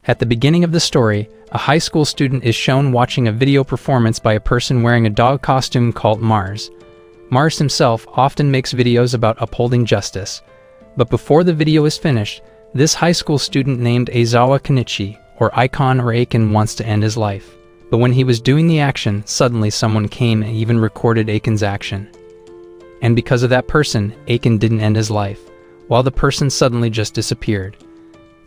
At the beginning of the story, a high school student is shown watching a video performance by a person wearing a dog costume called Mars. Mars himself often makes videos about upholding justice. But before the video is finished, this high school student named Aizawa Kenichi, or Icon or Aiken, wants to end his life. But when he was doing the action, suddenly someone came and even recorded Aiken's action. And because of that person, Aiken didn't end his life, while the person suddenly just disappeared.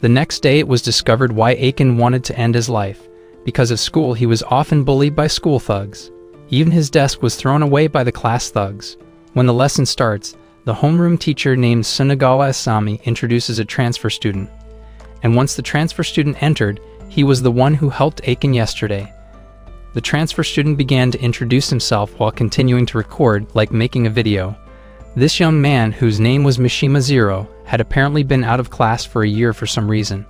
The next day it was discovered why Aiken wanted to end his life. Because of school, he was often bullied by school thugs. Even his desk was thrown away by the class thugs. When the lesson starts, the homeroom teacher named Sunagawa Asami introduces a transfer student. And once the transfer student entered, he was the one who helped Aiken yesterday. The transfer student began to introduce himself while continuing to record, like making a video. This young man, whose name was Mishima Zero, had apparently been out of class for a year for some reason.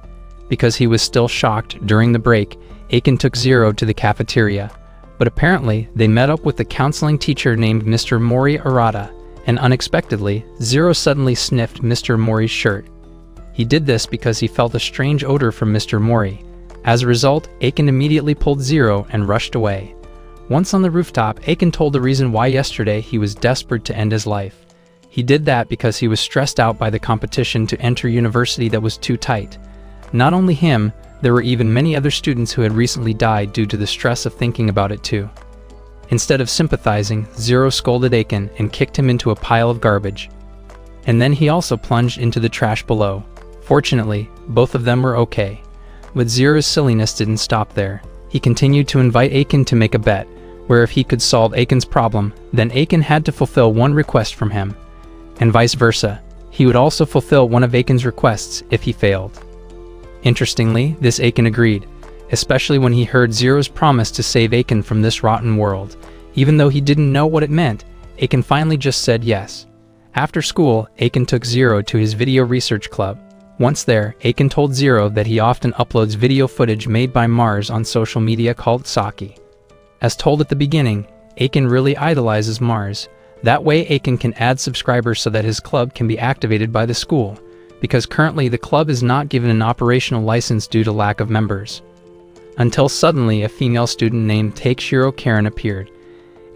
Because he was still shocked, during the break, Aiken took Zero to the cafeteria. But apparently, they met up with the counseling teacher named Mr. Mori Arata, and unexpectedly, Zero suddenly sniffed Mr. Mori's shirt. He did this because he felt a strange odor from Mr. Mori. As a result, Aiken immediately pulled Zero and rushed away. Once on the rooftop, Aiken told the reason why yesterday he was desperate to end his life. He did that because he was stressed out by the competition to enter university that was too tight. Not only him, there were even many other students who had recently died due to the stress of thinking about it too. Instead of sympathizing, Zero scolded Aiken and kicked him into a pile of garbage. And then he also plunged into the trash below. Fortunately, both of them were okay. But Zero's silliness didn't stop there. He continued to invite Aiken to make a bet, where if he could solve Aiken's problem, then Aiken had to fulfill one request from him. And vice versa, he would also fulfill one of Aiken's requests if he failed. Interestingly, this Aiken agreed, especially when he heard Zero's promise to save Aiken from this rotten world. Even though he didn't know what it meant, Aiken finally just said yes. After school, Aiken took Zero to his video research club. Once there, Aiken told Zero that he often uploads video footage made by Mars on social media called Saki. As told at the beginning, Aiken really idolizes Mars. That way Aiken can add subscribers so that his club can be activated by the school, because currently the club is not given an operational license due to lack of members. Until suddenly a female student named Takeshiro Karen appeared.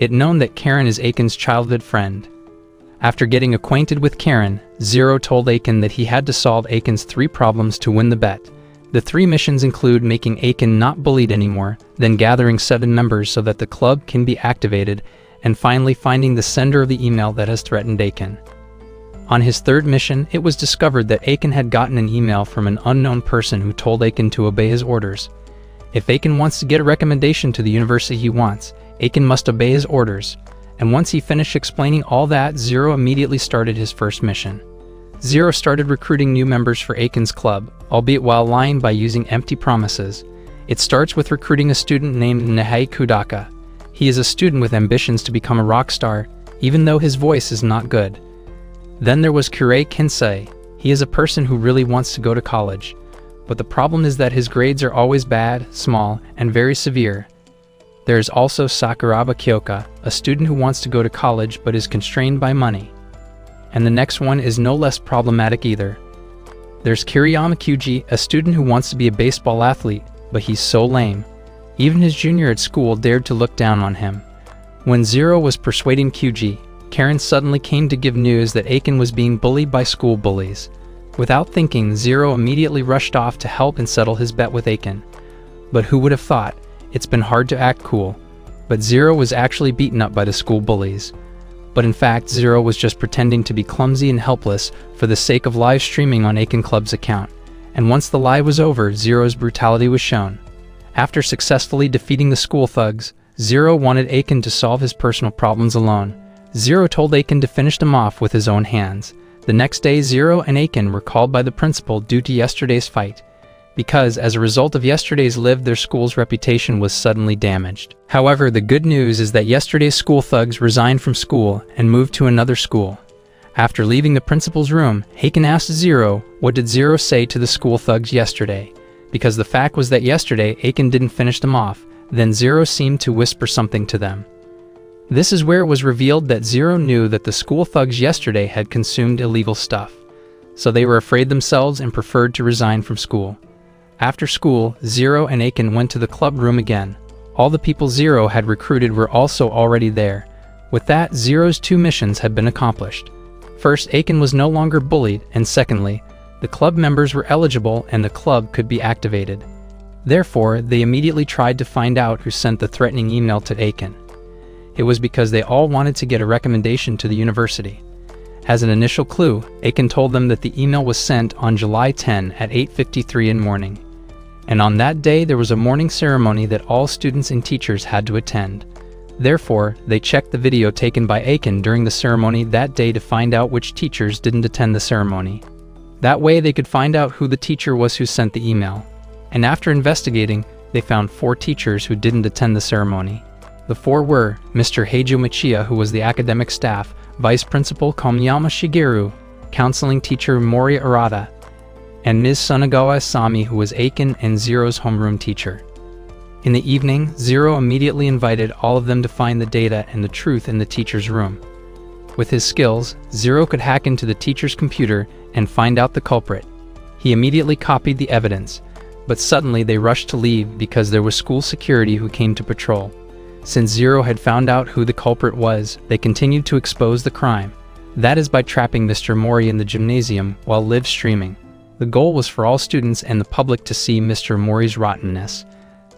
It known that Karen is Aiken's childhood friend. After getting acquainted with Karen, Zero told Aiken that he had to solve Aiken's 3 problems to win the bet. The 3 missions include making Aiken not bullied anymore, then gathering 7 members so that the club can be activated, and finally finding the sender of the email that has threatened Aiken. On his 3rd mission, it was discovered that Aiken had gotten an email from an unknown person who told Aiken to obey his orders. If Aiken wants to get a recommendation to the university he wants, Aiken must obey his orders. And once he finished explaining all that, Zero immediately started his first mission. Zero started recruiting new members for Aiken's club, albeit while lying by using empty promises. It starts with recruiting a student named Nihei Kudaka. He is a student with ambitions to become a rock star, even though his voice is not good. Then there was Kurei Kensei. He is a person who really wants to go to college. But the problem is that his grades are always bad, small, and very severe. There is also Sakuraba Kyoka, a student who wants to go to college but is constrained by money. And the next one is no less problematic either. There's Kiriyama Kyuji, a student who wants to be a baseball athlete, but he's so lame. Even his junior at school dared to look down on him. When Zero was persuading Kyuji, Karen suddenly came to give news that Aiken was being bullied by school bullies. Without thinking, Zero immediately rushed off to help and settle his bet with Aiken. But who would have thought? It's been hard to act cool. But Zero was actually beaten up by the school bullies. But in fact, Zero was just pretending to be clumsy and helpless for the sake of live streaming on Aiken Club's account. And once the lie was over, Zero's brutality was shown. After successfully defeating the school thugs, Zero wanted Aiken to solve his personal problems alone. Zero told Aiken to finish them off with his own hands. The next day, Zero and Aiken were called by the principal due to yesterday's fight, because as a result of yesterday's live, their school's reputation was suddenly damaged. However, the good news is that yesterday's school thugs resigned from school and moved to another school. After leaving the principal's room, Aiken asked Zero, what did Zero say to the school thugs yesterday? Because the fact was that yesterday Aiken didn't finish them off, then Zero seemed to whisper something to them. This is where it was revealed that Zero knew that the school thugs yesterday had consumed illegal stuff, so they were afraid themselves and preferred to resign from school. After school, Zero and Aiken went to the club room again. All the people Zero had recruited were also already there. With that, Zero's 2 missions had been accomplished. First, Aiken was no longer bullied, and secondly, the club members were eligible and the club could be activated. Therefore, they immediately tried to find out who sent the threatening email to Aiken. It was because they all wanted to get a recommendation to the university. As an initial clue, Aiken told them that the email was sent on July 10 at 8:53 in the morning. And on that day there was a morning ceremony that all students and teachers had to attend. Therefore, they checked the video taken by Aiken during the ceremony that day to find out which teachers didn't attend the ceremony. That way they could find out who the teacher was who sent the email. And after investigating, they found 4 teachers who didn't attend the ceremony. The 4 were Mr. Heijo Michiya, who was the academic staff, Vice Principal Komiyama Shigeru, counseling teacher Mori Arata, and Ms. Sunagawa Asami, who was Aiken and Zero's homeroom teacher. In the evening, Zero immediately invited all of them to find the data and the truth in the teacher's room. With his skills, Zero could hack into the teacher's computer and find out the culprit. He immediately copied the evidence, but suddenly they rushed to leave because there was school security who came to patrol. Since Zero had found out who the culprit was, they continued to expose the crime. That is by trapping Mr. Mori in the gymnasium while live streaming. The goal was for all students and the public to see Mr. Mori's rottenness.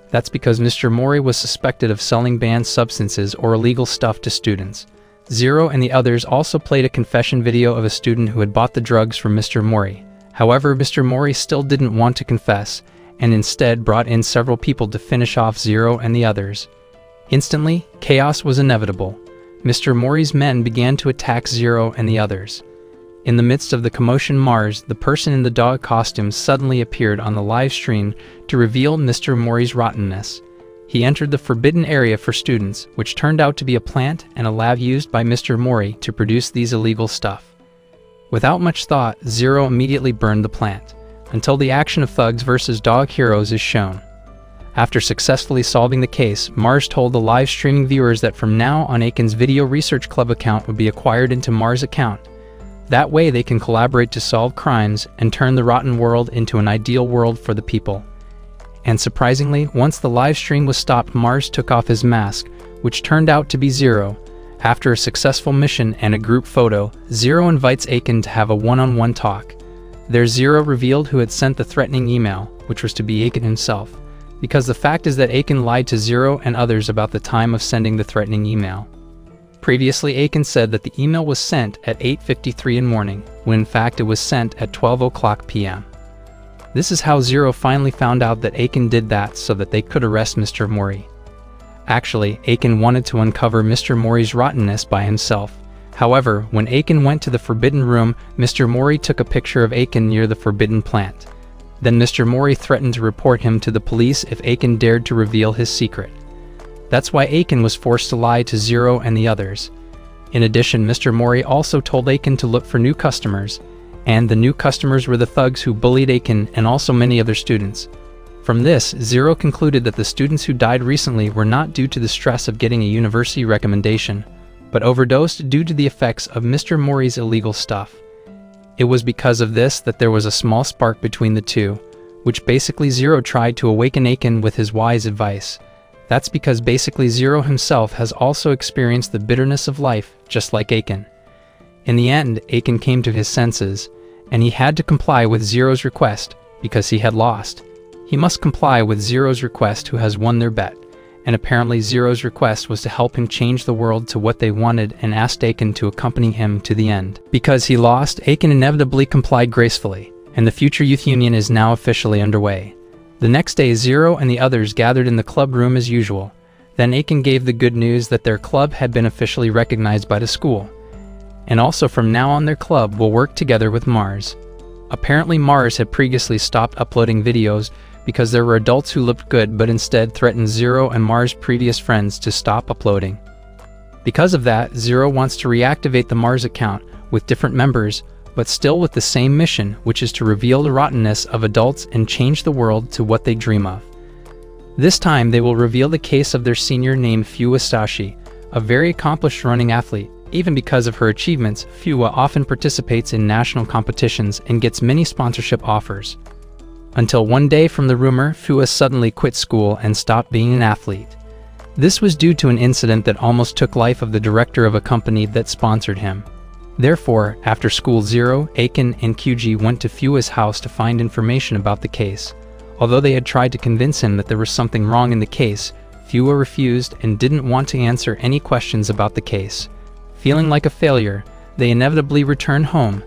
That's because Mr. Mori was suspected of selling banned substances or illegal stuff to students. Zero and the others also played a confession video of a student who had bought the drugs from Mr. Mori. However, Mr. Mori still didn't want to confess, and instead brought in several people to finish off Zero and the others. Instantly, chaos was inevitable. Mr. Mori's men began to attack Zero and the others. In the midst of the commotion, Mars, the person in the dog costume, suddenly appeared on the live stream to reveal Mr. Mori's rottenness. He entered the forbidden area for students, which turned out to be a plant and a lab used by Mr. Mori to produce these illegal stuff. Without much thought, Zero immediately burned the plant, until the action of thugs versus dog heroes is shown. After successfully solving the case, Mars told the live streaming viewers that from now on Aiken's Video Research Club account would be acquired into Mars' account. That way they can collaborate to solve crimes and turn the rotten world into an ideal world for the people. And surprisingly, once the live stream was stopped, Mars took off his mask, which turned out to be Zero. After a successful mission and a group photo, Zero invites Aiken to have a one-on-one talk. There Zero revealed who had sent the threatening email, which was to be Aiken himself, because the fact is that Aiken lied to Zero and others about the time of sending the threatening email. Previously, Aiken said that the email was sent at 8:53 in the morning, when in fact it was sent at 12:00 p.m. This is how Zero finally found out that Aiken did that so that they could arrest Mr. Mori. Actually, Aiken wanted to uncover Mr. Mori's rottenness by himself. However, when Aiken went to the forbidden room, Mr. Mori took a picture of Aiken near the forbidden plant. Then Mr. Mori threatened to report him to the police if Aiken dared to reveal his secret. That's why Aiken was forced to lie to Zero and the others. In addition, Mr. Mori also told Aiken to look for new customers, and the new customers were the thugs who bullied Aiken and also many other students. From this, Zero concluded that the students who died recently were not due to the stress of getting a university recommendation, but overdosed due to the effects of Mr. Mori's illegal stuff. It was because of this that there was a small spark between the two, which basically Zero tried to awaken Aiken with his wise advice. That's because basically Zero himself has also experienced the bitterness of life, just like Aiken. In the end, Aiken came to his senses, and he had to comply with Zero's request because he had lost. He must comply with Zero's request, who has won their bet, and apparently Zero's request was to help him change the world to what they wanted and asked Aiken to accompany him to the end. Because he lost, Aiken inevitably complied gracefully, and the Future Youth Union is now officially underway. The next day, Zero and the others gathered in the club room as usual. Then Aiken gave the good news that their club had been officially recognized by the school. And also from now on their club will work together with Mars. Apparently Mars had previously stopped uploading videos because there were adults who looked good but instead threatened Zero and Mars' previous friends to stop uploading. Because of that, Zero wants to reactivate the Mars account with different members, but still with the same mission, which is to reveal the rottenness of adults and change the world to what they dream of. This time they will reveal the case of their senior named Fuwa Sashi, a very accomplished running athlete. Even because of her achievements, Fuwa often participates in national competitions and gets many sponsorship offers. until one day from the rumor, Fua suddenly quit school and stopped being an athlete. This was due to an incident that almost took life of the director of a company that sponsored him. Therefore, after school, Zero, Aiken, and QG went to Fua's house to find information about the case. Although they had tried to convince him that there was something wrong in the case, Fua refused and didn't want to answer any questions about the case. Feeling like a failure, they inevitably returned home.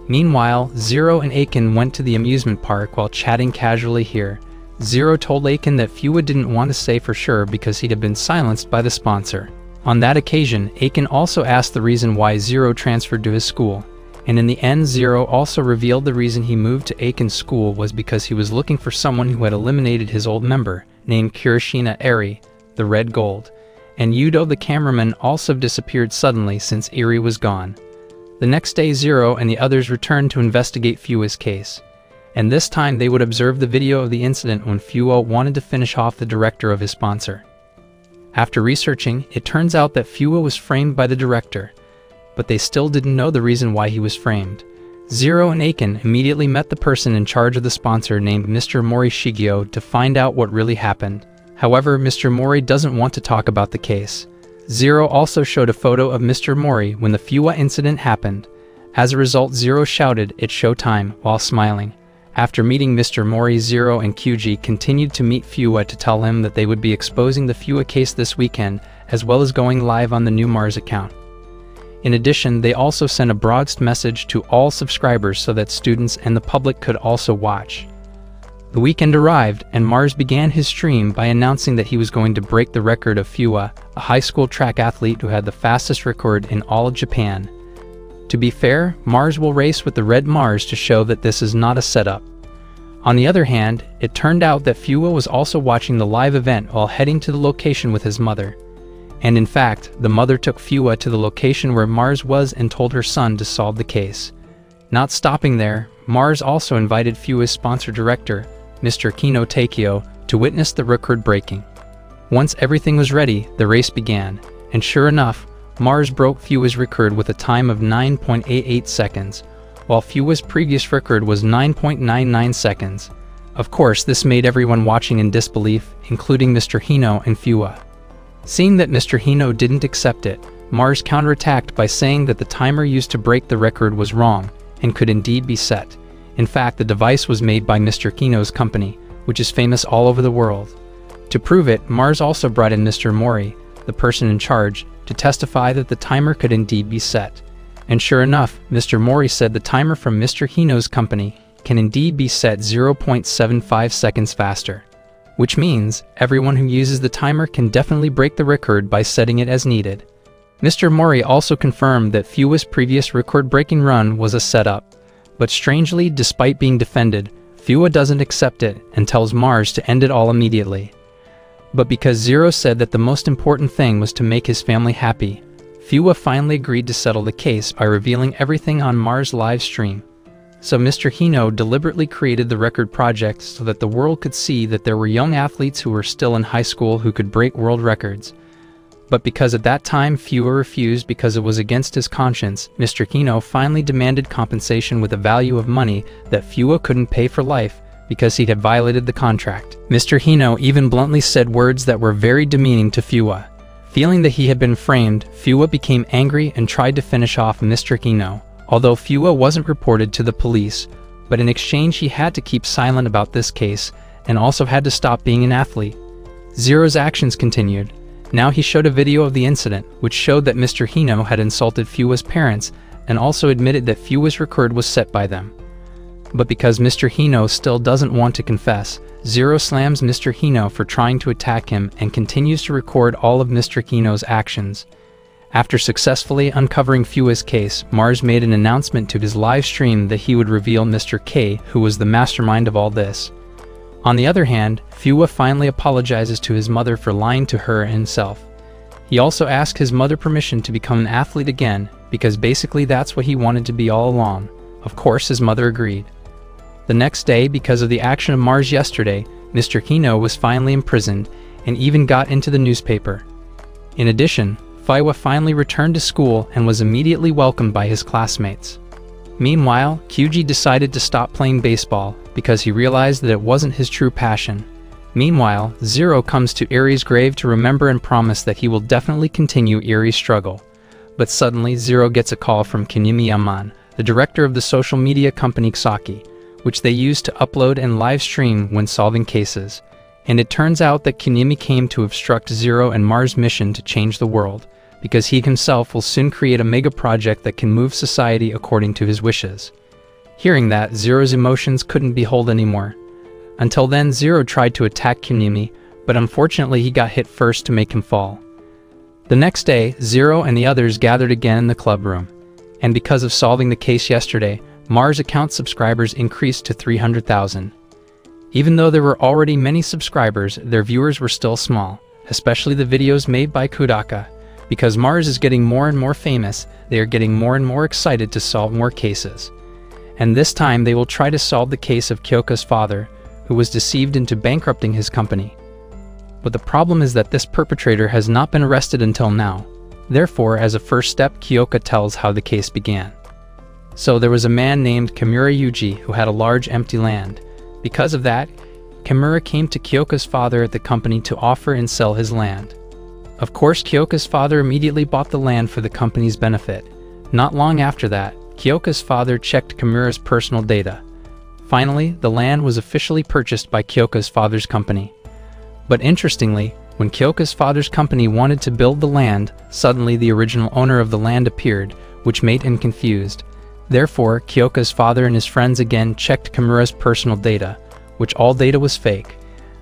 Meanwhile, Zero and Aiken went to the amusement park while chatting casually here. Zero told Aiken that Fua didn't want to say for sure because he'd have been silenced by the sponsor. On that occasion, Aiken also asked the reason why Zero transferred to his school, and in the end Zero also revealed the reason he moved to Aiken's school was because he was looking for someone who had eliminated his old member, named Kirishina Eri, the Red Gold, and Yudo the cameraman also disappeared suddenly since Eri was gone. The next day Zero and the others returned to investigate Fua's case, and this time they would observe the video of the incident when Fua wanted to finish off the director of his sponsor. After researching, it turns out that Fua was framed by the director, but they still didn't know the reason why he was framed. Zero and Aiken immediately met the person in charge of the sponsor named Mr. Mori Shigeo to find out what really happened. However, Mr. Mori doesn't want to talk about the case. Zero also showed a photo of Mr. Mori when the Fua incident happened. As a result, Zero shouted, "It's showtime," while smiling. After meeting Mr. Mori, Zero and QG continued to meet Fua to tell him that they would be exposing the Fua case this weekend, as well as going live on the new Mars account. In addition, they also sent a broadcast message to all subscribers so that students and the public could also watch. The weekend arrived, and Mars began his stream by announcing that he was going to break the record of Fua, a high school track athlete who had the fastest record in all of Japan. To be fair, Mars will race with the Red Mars to show that this is not a setup. On the other hand, it turned out that Fua was also watching the live event while heading to the location with his mother. And in fact, the mother took Fua to the location where Mars was and told her son to solve the case. Not stopping there, Mars also invited Fua's sponsor director, Mr. Kino Takeo, to witness the record breaking. Once everything was ready, the race began, and sure enough, Mars broke Fua's record with a time of 9.88 seconds, while Fua's previous record was 9.99 seconds. Of course, this made everyone watching in disbelief, including Mr. Hino and Fua. Seeing that Mr. Hino didn't accept it, Mars counterattacked by saying that the timer used to break the record was wrong, and could indeed be set. In fact, the device was made by Mr. Hino's company, which is famous all over the world. To prove it, Mars also brought in Mr. Mori, the person in charge, to testify that the timer could indeed be set. And sure enough, Mr. Mori said the timer from Mr. Hino's company can indeed be set 0.75 seconds faster. Which means everyone who uses the timer can definitely break the record by setting it as needed. Mr. Mori also confirmed that Fua's previous record-breaking run was a setup. But strangely, despite being defended, Fua doesn't accept it and tells Mars to end it all immediately. But because Zero said that the most important thing was to make his family happy, Fua finally agreed to settle the case by revealing everything on Mars' live stream. So Mr. Hino deliberately created the record project so that the world could see that there were young athletes who were still in high school who could break world records. But because at that time Fua refused because it was against his conscience, Mr. Hino finally demanded compensation with a value of money that Fua couldn't pay for life because he had violated the contract. Mr. Hino even bluntly said words that were very demeaning to Fua. Feeling that he had been framed, Fua became angry and tried to finish off Mr. Hino. Although Fua wasn't reported to the police, but in exchange he had to keep silent about this case and also had to stop being an athlete. Zero's actions continued. Now he showed a video of the incident, which showed that Mr. Hino had insulted Fua's parents and also admitted that Fua's record was set by them. But because Mr. Hino still doesn't want to confess, Zero slams Mr. Hino for trying to attack him and continues to record all of Mr. Hino's actions. After successfully uncovering Fua's case, Mars made an announcement to his live stream that he would reveal Mr. K, who was the mastermind of all this. On the other hand, Fua finally apologizes to his mother for lying to her and himself. He also asked his mother permission to become an athlete again, because basically that's what he wanted to be all along. Of course, his mother agreed. The next day, because of the action of Mars yesterday, Mr. Hino was finally imprisoned and even got into the newspaper. In addition, Fua finally returned to school and was immediately welcomed by his classmates. Meanwhile, QG decided to stop playing baseball because he realized that it wasn't his true passion. Meanwhile, Zero comes to Eri's grave to remember and promise that he will definitely continue Eri's struggle. But suddenly, Zero gets a call from Kinyumi Aman, the director of the social media company Scifi, which they use to upload and live stream when solving cases. And it turns out that Kinyumi came to obstruct Zero and Mars' mission to change the world, because he himself will soon create a mega project that can move society according to his wishes. Hearing that, Zero's emotions couldn't be held anymore. Until then, Zero tried to attack Kinyumi, but unfortunately he got hit first to make him fall. The next day, Zero and the others gathered again in the club room. And because of solving the case yesterday, Mars' account subscribers increased to 300,000. Even though there were already many subscribers, their viewers were still small, especially the videos made by Kudaka. Because Mars is getting more and more famous, they are getting more and more excited to solve more cases. And this time they will try to solve the case of Kyoka's father, who was deceived into bankrupting his company. But the problem is that this perpetrator has not been arrested until now. Therefore, as a first step, Kyoka tells how the case began. So there was a man named Kimura Yuji who had a large empty land. Because of that, Kimura came to Kyoka's father at the company to offer and sell his land. Of course, Kyoka's father immediately bought the land for the company's benefit. Not long after that, Kyoka's father checked Kimura's personal data. Finally, the land was officially purchased by Kyoka's father's company. But interestingly, when Kyoka's father's company wanted to build the land, suddenly the original owner of the land appeared, which made him confused. Therefore, Kyoka's father and his friends again checked Kimura's personal data, which all data was fake.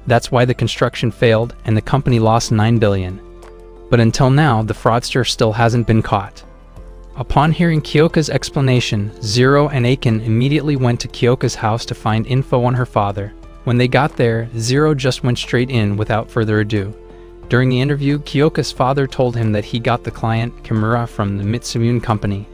That's why the construction failed and the company lost 9 billion. But until now, the fraudster still hasn't been caught. Upon hearing Kyoka's explanation, Zero and Aiken immediately went to Kyoka's house to find info on her father. When they got there, Zero just went straight in without further ado. During the interview, Kyoka's father told him that he got the client, Kimura, from the Mitsumune company.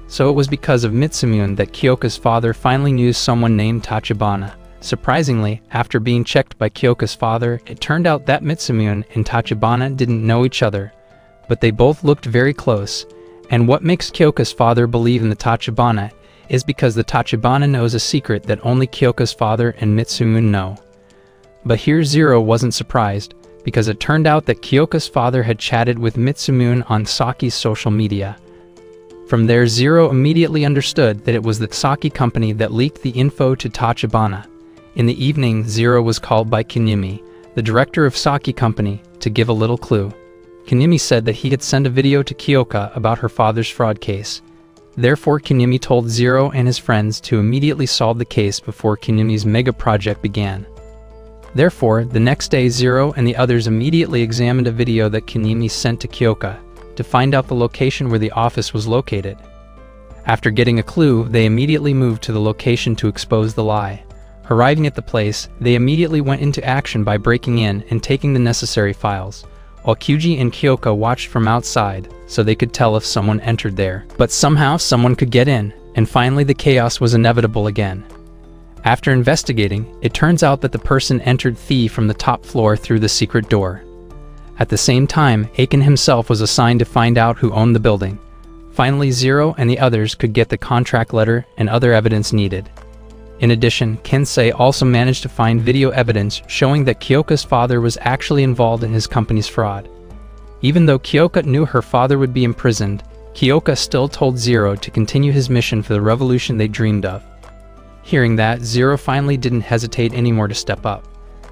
So it was because of Mitsumune that Kyoka's father finally knew someone named Tachibana. Surprisingly, after being checked by Kyoka's father, it turned out that Mitsumune and Tachibana didn't know each other. But they both looked very close. And what makes Kyoka's father believe in the Tachibana is because the Tachibana knows a secret that only Kyoka's father and Mitsumune know. But here Zero wasn't surprised, because it turned out that Kyoka's father had chatted with Mitsumune on Saki's social media. From there, Zero immediately understood that it was the Saki company that leaked the info to Tachibana. In the evening, Zero was called by Kinyumi, the director of Saki company, to give a little clue. Kinyumi said that he had sent a video to Kyoka about her father's fraud case. Therefore, Kinyumi told Zero and his friends to immediately solve the case before Kinyumi's mega project began. Therefore, the next day Zero and the others immediately examined a video that Kinyumi sent to Kyoka to find out the location where the office was located. After getting a clue, they immediately moved to the location to expose the lie. Arriving at the place, they immediately went into action by breaking in and taking the necessary files, while Kyuji and Kyoka watched from outside so they could tell if someone entered there. But somehow someone could get in, and finally the chaos was inevitable again. After investigating, it turns out that the person entered from the top floor through the secret door. At the same time, Aiken himself was assigned to find out who owned the building. Finally, Zero and the others could get the contract letter and other evidence needed. In addition, Kensei also managed to find video evidence showing that Kyoka's father was actually involved in his company's fraud. Even though Kyoka knew her father would be imprisoned, Kyoka still told Zero to continue his mission for the revolution they dreamed of. Hearing that, Zero finally didn't hesitate anymore to step up.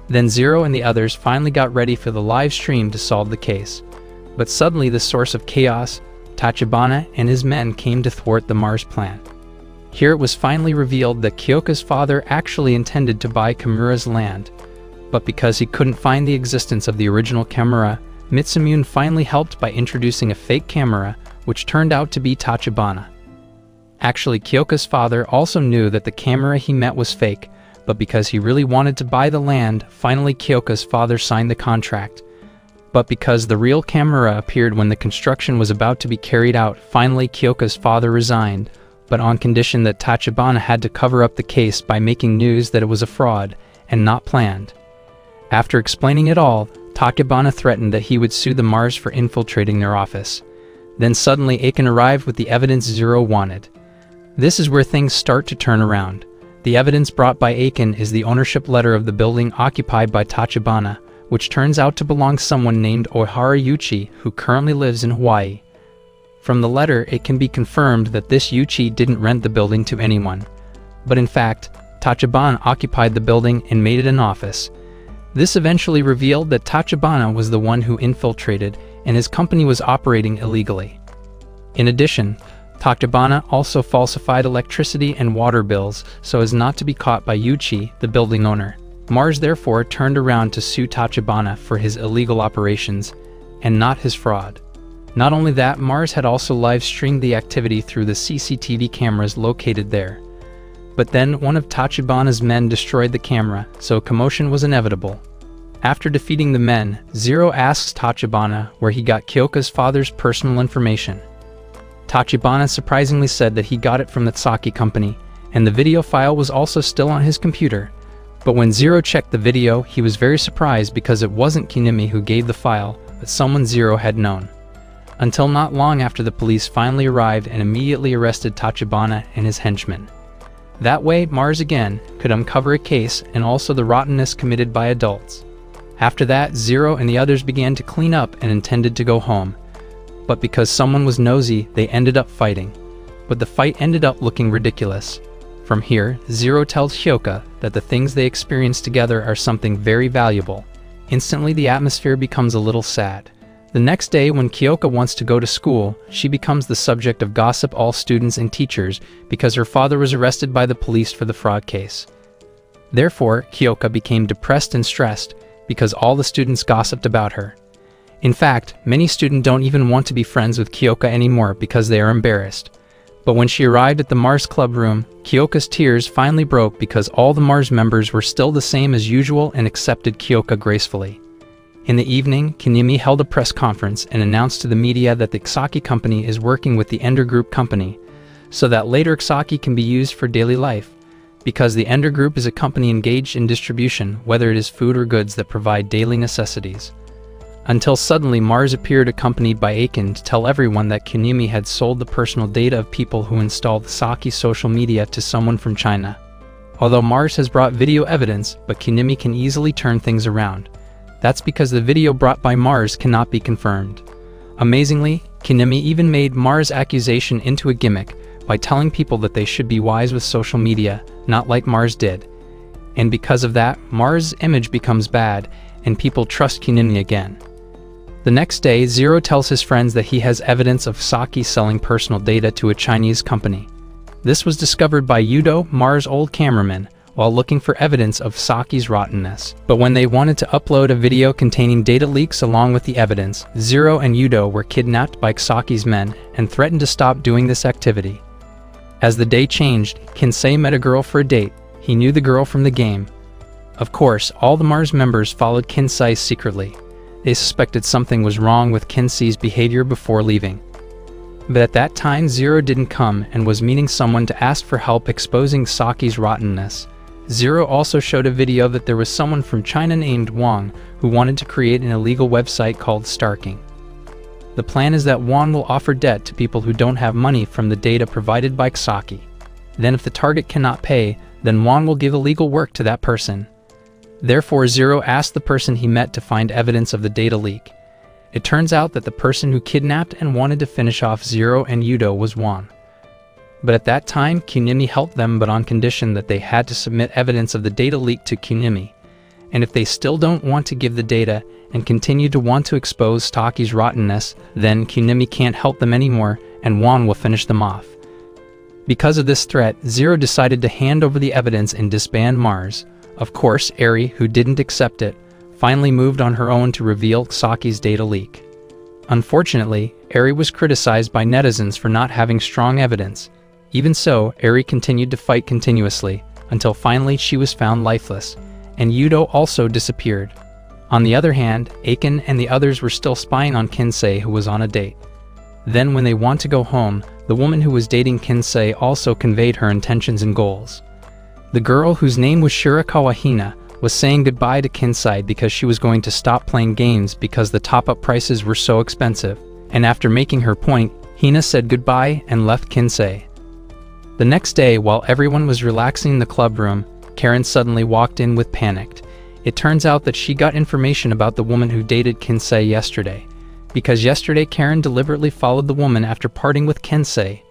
Then Zero and the others finally got ready for the live stream to solve the case. But suddenly the source of chaos, Tachibana and his men, came to thwart the Mars plan. Here it was finally revealed that Kyoka's father actually intended to buy Kimura's land, but because he couldn't find the existence of the original Kimura, Mitsumune finally helped by introducing a fake Kimura, which turned out to be Tachibana. Actually, Kyoka's father also knew that the Kimura he met was fake, but because he really wanted to buy the land, finally Kyoka's father signed the contract. But because the real Kimura appeared when the construction was about to be carried out, finally Kyoka's father resigned, but on condition that Tachibana had to cover up the case by making news that it was a fraud and not planned. After explaining it all, Tachibana threatened that he would sue the Mars for infiltrating their office. Then suddenly Aiken arrived with the evidence Zero wanted. This is where things start to turn around. The evidence brought by Aiken is the ownership letter of the building occupied by Tachibana, which turns out to belong to someone named Ohara Yuchi, who currently lives in Hawaii. From the letter, it can be confirmed that this Yuchi didn't rent the building to anyone, but in fact, Tachibana occupied the building and made it an office. This eventually revealed that Tachibana was the one who infiltrated, and his company was operating illegally. In addition, Tachibana also falsified electricity and water bills so as not to be caught by Yuchi, the building owner. Mars therefore turned around to sue Tachibana for his illegal operations, and not his fraud. Not only that, Mars had also live-streamed the activity through the CCTV cameras located there. But then one of Tachibana's men destroyed the camera, so commotion was inevitable. After defeating the men, Zero asks Tachibana where he got Kyoka's father's personal information. Tachibana surprisingly said that he got it from the Saki company, and the video file was also still on his computer. But when Zero checked the video, he was very surprised because it wasn't Kinemi who gave the file, but someone Zero had known. Until not long after the police finally arrived and immediately arrested Tachibana and his henchmen. That way, Mars again could uncover a case and also the rottenness committed by adults. After that, Zero and the others began to clean up and intended to go home. But because someone was nosy, they ended up fighting. But the fight ended up looking ridiculous. From here, Zero tells Hyoka that the things they experience together are something very valuable. Instantly, the atmosphere becomes a little sad. The next day, when Kyoka wants to go to school, she becomes the subject of gossip all students and teachers because her father was arrested by the police for the fraud case. Therefore, Kyoka became depressed and stressed because all the students gossiped about her. In fact, many students don't even want to be friends with Kyoka anymore because they are embarrassed. But when she arrived at the Mars Club room, Kyoka's tears finally broke because all the Mars members were still the same as usual and accepted Kyoka gracefully. In the evening, Kinemi held a press conference and announced to the media that the Xaki company is working with the Ender Group company, so that later Xaki can be used for daily life, because the Ender Group is a company engaged in distribution, whether it is food or goods that provide daily necessities. Until suddenly Mars appeared accompanied by Aiken to tell everyone that Kinemi had sold the personal data of people who installed Saki social media to someone from China. Although Mars has brought video evidence, but Kinemi can easily turn things around. That's because the video brought by Mars cannot be confirmed. Amazingly, Kinemi even made Mars' accusation into a gimmick by telling people that they should be wise with social media, not like Mars did. And because of that, Mars' image becomes bad, and people trust Kinemi again. The next day, Zero tells his friends that he has evidence of Saki selling personal data to a Chinese company. This was discovered by Yudo, Mars' old cameraman, while looking for evidence of Saki's rottenness. But when they wanted to upload a video containing data leaks along with the evidence, Zero and Yudo were kidnapped by Saki's men and threatened to stop doing this activity. As the day changed, Kinsei met a girl for a date. He knew the girl from the game. Of course, all the Mars members followed Kinsei secretly. They suspected something was wrong with Kinsei's behavior before leaving. But at that time, Zero didn't come and was meeting someone to ask for help exposing Saki's rottenness. Zero also showed a video that there was someone from China named Wang who wanted to create an illegal website called Starking. The plan is that Wang will offer debt to people who don't have money from the data provided by Saki. Then if the target cannot pay, then Wang will give illegal work to that person. Therefore, Zero asked the person he met to find evidence of the data leak. It turns out that the person who kidnapped and wanted to finish off Zero and Yudo was Wang. But at that time, Kinemi helped them, but on condition that they had to submit evidence of the data leak to Kinemi. And if they still don't want to give the data and continue to want to expose Saki's rottenness, then Kinemi can't help them anymore and Wang will finish them off. Because of this threat, Zero decided to hand over the evidence and disband Mars. Of course, Eri, who didn't accept it, finally moved on her own to reveal Saki's data leak. Unfortunately, Eri was criticized by netizens for not having strong evidence. Even so, Eri continued to fight continuously, until finally she was found lifeless, and Yudo also disappeared. On the other hand, Aiken and the others were still spying on Kinsei, who was on a date. Then when they want to go home, the woman who was dating Kinsei also conveyed her intentions and goals. The girl, whose name was Shirakawa Hina, was saying goodbye to Kinsei because she was going to stop playing games because the top-up prices were so expensive, and after making her point, Hina said goodbye and left Kinsei. The next day, while everyone was relaxing in the club room, Karen suddenly walked in with panicked. It turns out that she got information about the woman who dated Kinsei yesterday, because yesterday Karen deliberately followed the woman after parting with Kinsei.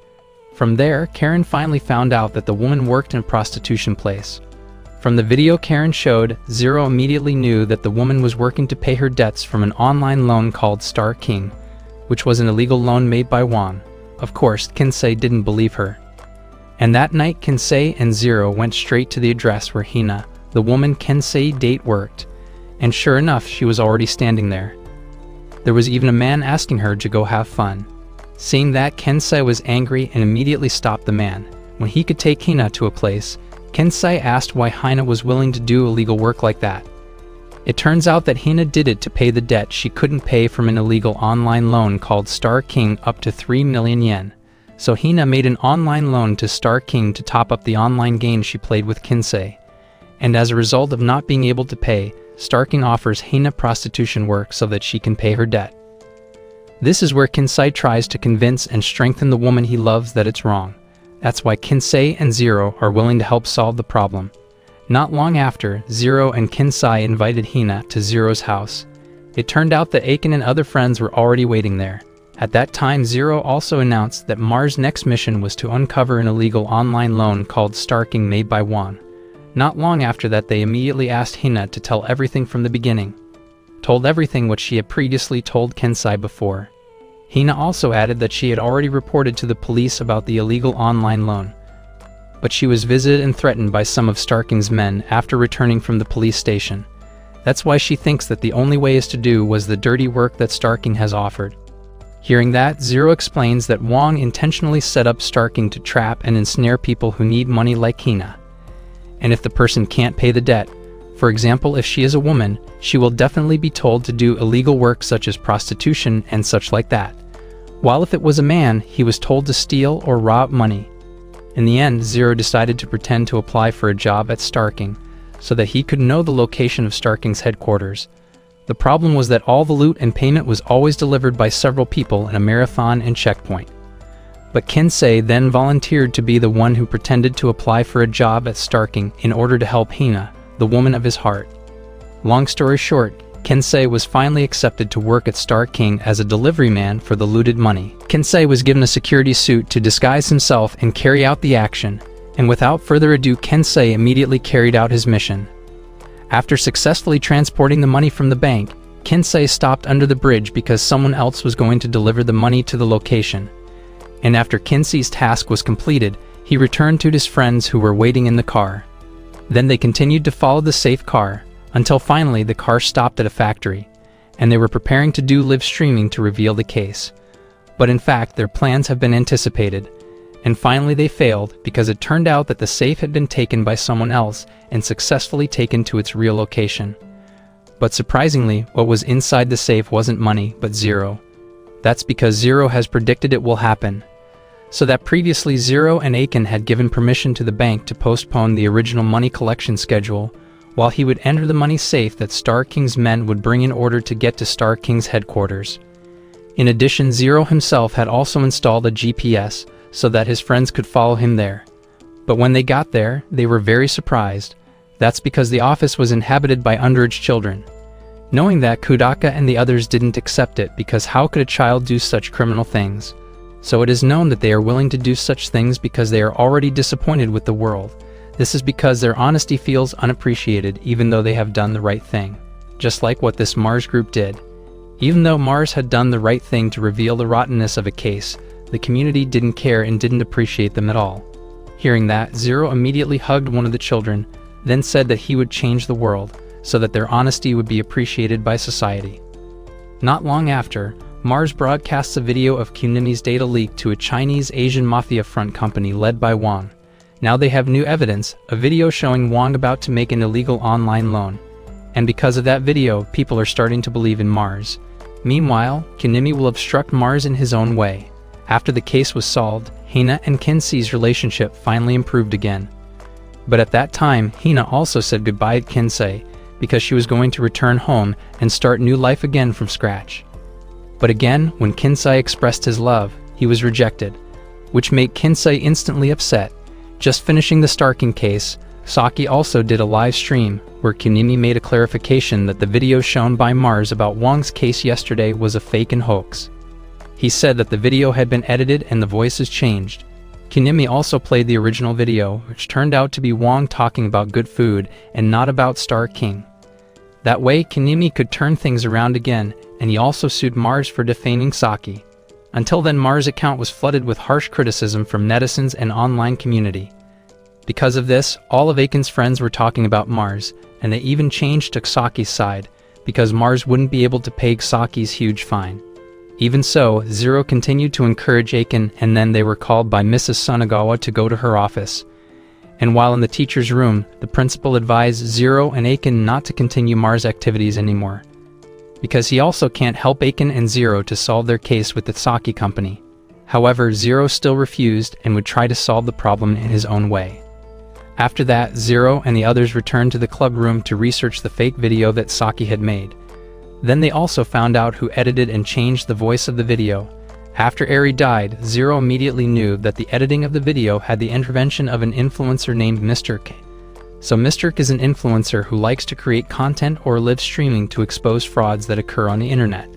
From there, Karen finally found out that the woman worked in a prostitution place. From the video Karen showed, Zero immediately knew that the woman was working to pay her debts from an online loan called Star King, which was an illegal loan made by Wang. Of course, Kinsei didn't believe her. And that night, Kinsei and Zero went straight to the address where Hina, the woman Kinsei date, worked, and sure enough, she was already standing there. There was even a man asking her to go have fun. Seeing that, Kinsei was angry and immediately stopped the man. When he could take Hina to a place, Kinsei asked why Hina was willing to do illegal work like that. It turns out that Hina did it to pay the debt she couldn't pay from an illegal online loan called Star King up to 3 million yen. So Hina made an online loan to Star King to top up the online game she played with Kinsei. And as a result of not being able to pay, Star King offers Hina prostitution work so that she can pay her debt. This is where Kinsei tries to convince and strengthen the woman he loves that it's wrong. That's why Kinsei and Zero are willing to help solve the problem. Not long after, Zero and Kinsei invited Hina to Zero's house. It turned out that Aiken and other friends were already waiting there. At that time, Zero also announced that Mars' next mission was to uncover an illegal online loan called Star King made by Wang. Not long after that, they immediately asked Hina to tell everything from the beginning. Told everything what she had previously told Kinsei before. Hina also added that she had already reported to the police about the illegal online loan. But she was visited and threatened by some of Star King's men after returning from the police station. That's why she thinks that the only way is to do was the dirty work that Star King has offered. Hearing that, Zero explains that Wang intentionally set up Star King to trap and ensnare people who need money like Hina. And if the person can't pay the debt, for example, if she is a woman, she will definitely be told to do illegal work such as prostitution and such like that. While if it was a man, he was told to steal or rob money. In the end, Zero decided to pretend to apply for a job at Star King, so that he could know the location of Star King's headquarters. The problem was that all the loot and payment was always delivered by several people in a marathon and checkpoint. But Kinsei then volunteered to be the one who pretended to apply for a job at Star King in order to help Hina, the woman of his heart. Long story short, Kinsei was finally accepted to work at Star King as a delivery man for the looted money. Kinsei was given a security suit to disguise himself and carry out the action, and without further ado, Kinsei immediately carried out his mission. After successfully transporting the money from the bank, Kinsei stopped under the bridge because someone else was going to deliver the money to the location. And after Kinsei's task was completed, he returned to his friends who were waiting in the car. Then they continued to follow the safe car, until finally the car stopped at a factory, and they were preparing to do live streaming to reveal the case. But in fact, their plans have been anticipated, and finally they failed because it turned out that the safe had been taken by someone else and successfully taken to its real location. But surprisingly, what was inside the safe wasn't money, but Zero. That's because Zero has predicted it will happen. So that previously Zero and Aiken had given permission to the bank to postpone the original money collection schedule, while he would enter the money safe that Star King's men would bring in order to get to Star King's headquarters. In addition, Zero himself had also installed a GPS so that his friends could follow him there. But when they got there, they were very surprised. That's because the office was inhabited by underage children. Knowing that, Kudaka and the others didn't accept it because how could a child do such criminal things? So it is known that they are willing to do such things because they are already disappointed with the world. This is because their honesty feels unappreciated even though they have done the right thing. Just like what this Mars group did. Even though Mars had done the right thing to reveal the rottenness of a case, the community didn't care and didn't appreciate them at all. Hearing that, Zero immediately hugged one of the children, then said that he would change the world, so that their honesty would be appreciated by society. Not long after, Mars broadcasts a video of Kunimi's data leak to a Chinese Asian mafia front company led by Wang. Now they have new evidence, a video showing Wang about to make an illegal online loan. And because of that video, people are starting to believe in Mars. Meanwhile, Kunimi will obstruct Mars in his own way. After the case was solved, Hina and Kinsei's relationship finally improved again. But at that time, Hina also said goodbye to Kinsei, because she was going to return home and start new life again from scratch. But again, when Kinsei expressed his love, he was rejected. which made Kinsei instantly upset. Just finishing the stalking case, Saki also did a live stream where Kunimi made a clarification that the video shown by Mars about Wang's case yesterday was a fake and hoax. He said that the video had been edited and the voices changed. Kunimi also played the original video, which turned out to be Wang talking about good food and not about Star King. That way, Kunimi could turn things around again, and he also sued Mars for defaming Saki. Until then, Mars' account was flooded with harsh criticism from netizens and online community. Because of this, all of Aiken's friends were talking about Mars, and they even changed to Saki's side, because Mars wouldn't be able to pay Saki's huge fine. Even so, Zero continued to encourage Aiken, and then they were called by Mrs. Sunagawa to go to her office. And while in the teacher's room, the principal advised Zero and Aiken not to continue Mars' activities anymore, because he also can't help Aiken and Zero to solve their case with the Saki company. However, Zero still refused and would try to solve the problem in his own way. After that, Zero and the others returned to the club room to research the fake video that Saki had made. Then they also found out who edited and changed the voice of the video. After Eri died, Zero immediately knew that the editing of the video had the intervention of an influencer named Mr. K. So Mr. K is an influencer who likes to create content or live streaming to expose frauds that occur on the internet.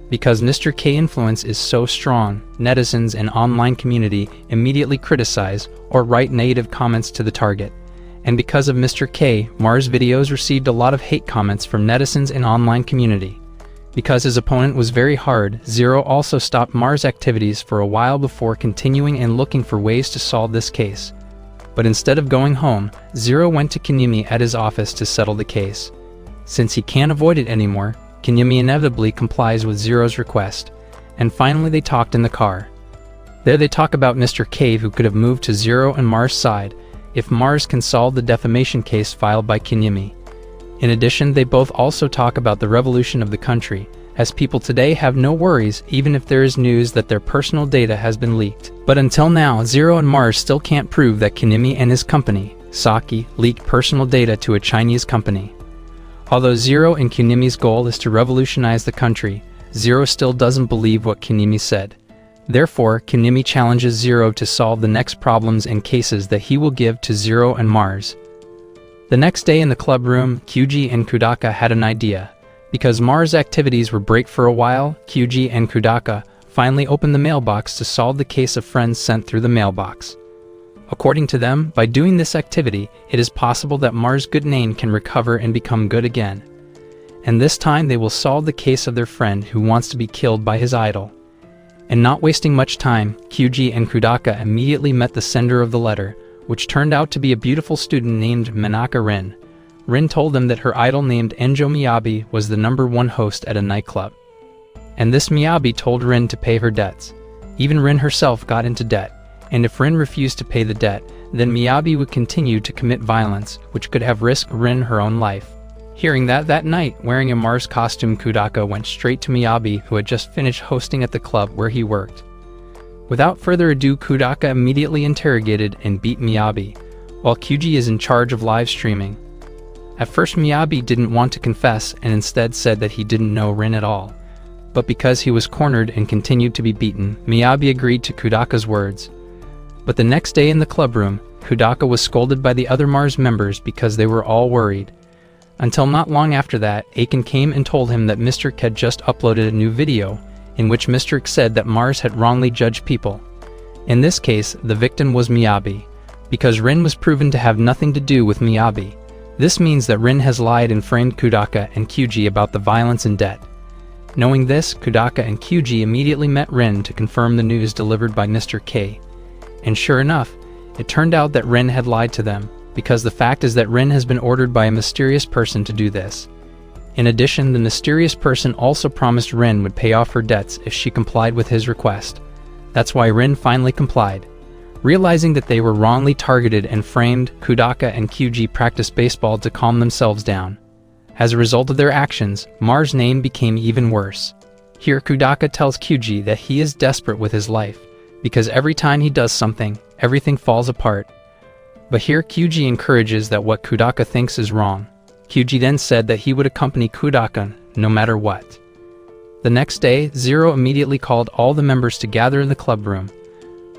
Because Mr. K influence is so strong, netizens and online community immediately criticize or write negative comments to the target. And because of Mr. K, Mars' videos received a lot of hate comments from netizens and online community. Because his opponent was very hard, Zero also stopped Mars' activities for a while before continuing and looking for ways to solve this case. But instead of going home, Zero went to Kunimi at his office to settle the case. Since he can't avoid it anymore, Kunimi inevitably complies with Zero's request, and finally they talked in the car. There they talk about Mr. K, who could have moved to Zero and Mars' side if Mars can solve the defamation case filed by Kunimi. In addition, they both also talk about the revolution of the country, as people today have no worries even if there is news that their personal data has been leaked. But until now, Zero and Mars still can't prove that Kunimi and his company, Saki, leaked personal data to a Chinese company. Although Zero and Kunimi's goal is to revolutionize the country, Zero still doesn't believe what Kunimi said. Therefore, Kunimi challenges Zero to solve the next problems and cases that he will give to Zero and Mars. The next day in the club room, Kyuji and Kudaka had an idea. Because Mars' activities were break for a while, Kyuji and Kudaka finally opened the mailbox to solve the case of friends sent through the mailbox. According to them, by doing this activity, it is possible that Mars' good name can recover and become good again. And this time they will solve the case of their friend who wants to be killed by his idol. And not wasting much time, Kyuji and Kudaka immediately met the sender of the letter, which turned out to be a beautiful student named Manaka Rin. Rin told them that her idol named Enjo Miyabi was the #1 host at a nightclub. And this Miyabi told Rin to pay her debts. Even Rin herself got into debt, and if Rin refused to pay the debt, then Miyabi would continue to commit violence, which could have risked Rin her own life. Hearing that night, wearing a Mars costume, Kudaka went straight to Miyabi, who had just finished hosting at the club where he worked. Without further ado, Kudaka immediately interrogated and beat Miyabi, while Kyuji is in charge of live streaming. At first, Miyabi didn't want to confess and instead said that he didn't know Rin at all. But because he was cornered and continued to be beaten, Miyabi agreed to Kudaka's words. But the next day in the club room, Kudaka was scolded by the other Mars members because they were all worried. Until not long after that, Aiken came and told him that Mr. K had just uploaded a new video, in which Mr. K said that Mars had wrongly judged people. In this case, the victim was Miyabi, because Rin was proven to have nothing to do with Miyabi. This means that Rin has lied and framed Kudaka and Kyuji about the violence and debt. Knowing this, Kudaka and Kyuji immediately met Rin to confirm the news delivered by Mr. K. And sure enough, it turned out that Rin had lied to them, because the fact is that Rin has been ordered by a mysterious person to do this. In addition, the mysterious person also promised Rin would pay off her debts if she complied with his request. That's why Rin finally complied. Realizing that they were wrongly targeted and framed, Kudaka and Kyuji practiced baseball to calm themselves down. As a result of their actions, Mars' name became even worse. Here, Kudaka tells Kyuji that he is desperate with his life, because every time he does something, everything falls apart. But here Kyuji encourages that what Kudaka thinks is wrong. Kyuji then said that he would accompany Kudaka no matter what. The next day, Zero immediately called all the members to gather in the club room.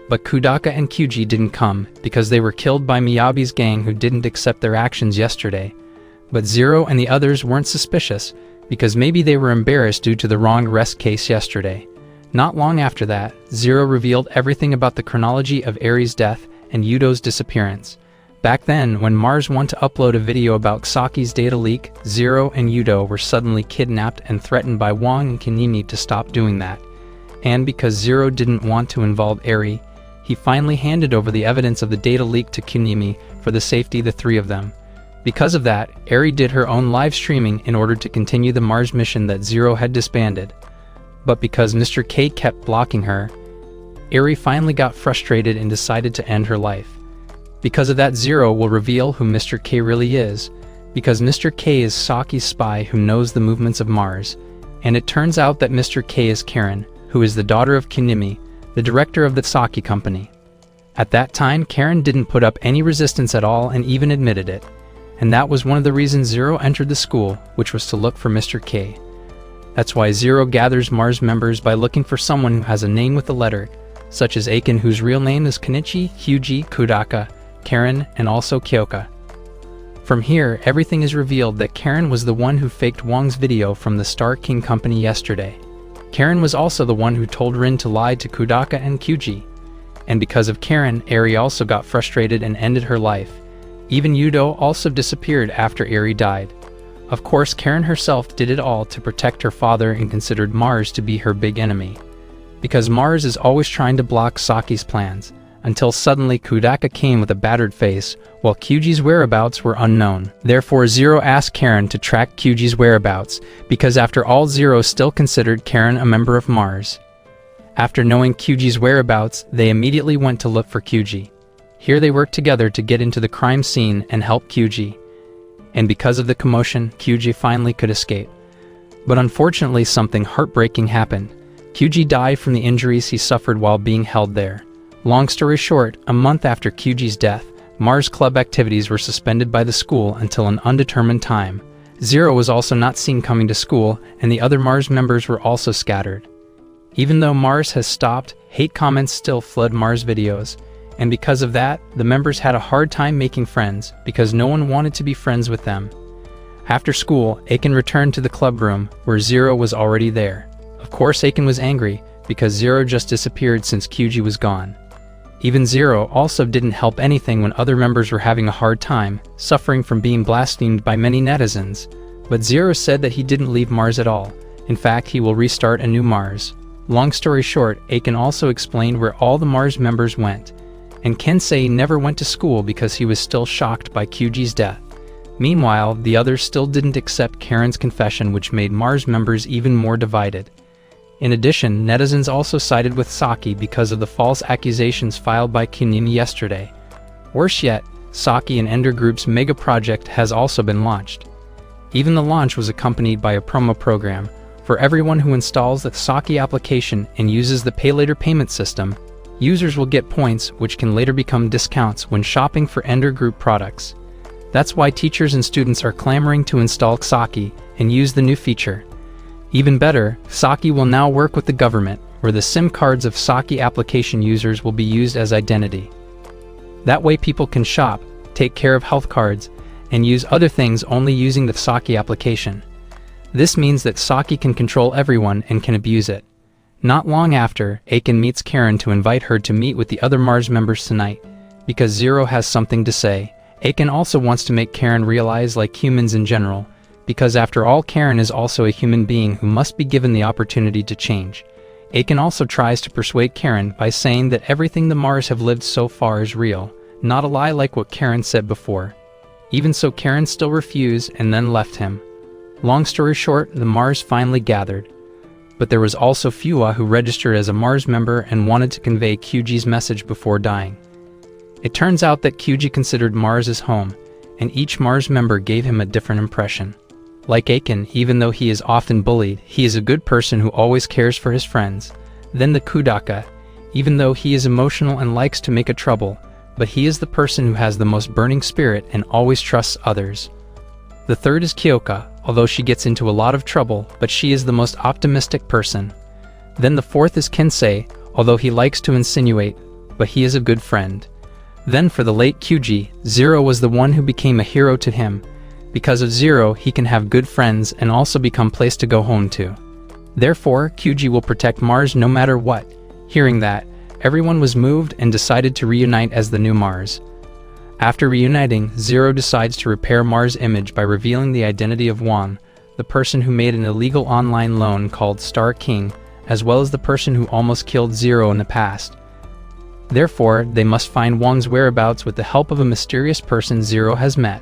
But Kudaka and Kyuji didn't come because they were killed by Miyabi's gang who didn't accept their actions yesterday. But Zero and the others weren't suspicious because maybe they were embarrassed due to the wrong arrest case yesterday. Not long after that, Zero revealed everything about the chronology of Eri's death and Yudo's disappearance. Back then, when Mars wanted to upload a video about Saki's data leak, Zero and Yudo were suddenly kidnapped and threatened by Wong and Kanemi to stop doing that. And because Zero didn't want to involve Eri, he finally handed over the evidence of the data leak to Kanemi for the safety of the three of them. Because of that, Eri did her own live streaming in order to continue the Mars mission that Zero had disbanded. But because Mr. K kept blocking her, Eri finally got frustrated and decided to end her life. Because of that, Zero will reveal who Mr. K really is, because Mr. K is Saki's spy who knows the movements of Mars, and it turns out that Mr. K is Karen, who is the daughter of Kanemi, the director of the Saki company. At that time, Karen didn't put up any resistance at all and even admitted it. And that was one of the reasons Zero entered the school, which was to look for Mr. K. That's why Zero gathers Mars members by looking for someone who has a name with a letter, such as Aiken, whose real name is Kenichi, Hyuji, Kudaka, Karen, and also Kyoka. From here, everything is revealed that Karen was the one who faked Wong's video from the Star King company yesterday. Karen was also the one who told Rin to lie to Kudaka and Kyuji. And because of Karen, Eri also got frustrated and ended her life. Even Yudo also disappeared after Eri died. Of course, Karen herself did it all to protect her father and considered Mars to be her big enemy. Because Mars is always trying to block Saki's plans, until suddenly Kudaka came with a battered face, while Kyuji's whereabouts were unknown. Therefore, Zero asked Karen to track Kyuji's whereabouts, because after all, Zero still considered Karen a member of Mars. After knowing Kyuji's whereabouts, they immediately went to look for Kyuji. Here they worked together to get into the crime scene and help Kyuji. And because of the commotion, Kyuji finally could escape. But unfortunately, something heartbreaking happened. Kyuji died from the injuries he suffered while being held there. Long story short, a month after Kyuji's death, Mars Club activities were suspended by the school until an undetermined time. Zero was also not seen coming to school, and the other Mars members were also scattered. Even though Mars has stopped, hate comments still flood Mars videos. And because of that, the members had a hard time making friends, because no one wanted to be friends with them. After school, Aiken returned to the club room, where Zero was already there. Of course, Aiken was angry, because Zero just disappeared since Kyuji was gone. Even Zero also didn't help anything when other members were having a hard time, suffering from being blasphemed by many netizens. But Zero said that he didn't leave Mars at all. In fact, he will restart a new Mars. Long story short, Aiken also explained where all the Mars members went. And Kensei never went to school because he was still shocked by Kyuji's death. Meanwhile, the others still didn't accept Karen's confession, which made Mars members even more divided. In addition, netizens also sided with Saki because of the false accusations filed by Kanemi yesterday. Worse yet, Saki and Ender Group's mega project has also been launched. Even the launch was accompanied by a promo program. For everyone who installs the Saki application and uses the Pay Later payment system, users will get points which can later become discounts when shopping for Ender Group products. That's why teachers and students are clamoring to install Saki and use the new feature. Even better, Saki will now work with the government, where the SIM cards of Saki application users will be used as identity. That way people can shop, take care of health cards, and use other things only using the Saki application. This means that Saki can control everyone and can abuse it. Not long after, Aiken meets Karen to invite her to meet with the other Mars members tonight. Because Zero has something to say, Aiken also wants to make Karen realize like humans in general, because after all, Karen is also a human being who must be given the opportunity to change. Aiken also tries to persuade Karen by saying that everything the Mars have lived so far is real, not a lie like what Karen said before. Even so, Karen still refused and then left him. Long story short, the Mars finally gathered. But there was also Fua who registered as a Mars member and wanted to convey Kyuji's message before dying. It turns out that Kyuji considered Mars his home, and each Mars member gave him a different impression. Like Aiken, even though he is often bullied, he is a good person who always cares for his friends. Then the Kudaka, even though he is emotional and likes to make a trouble, but he is the person who has the most burning spirit and always trusts others. The third is Kyoka, although she gets into a lot of trouble, but she is the most optimistic person. Then the fourth is Kensei, although he likes to insinuate, but he is a good friend. Then for the late Kyuji, Zero was the one who became a hero to him. Because of Zero, he can have good friends and also become a place to go home to. Therefore, Kyuji will protect Mars no matter what. Hearing that, everyone was moved and decided to reunite as the new Mars. After reuniting, Zero decides to repair Mars' image by revealing the identity of Wang, the person who made an illegal online loan called Star King, as well as the person who almost killed Zero in the past. Therefore, they must find Wang's whereabouts with the help of a mysterious person Zero has met.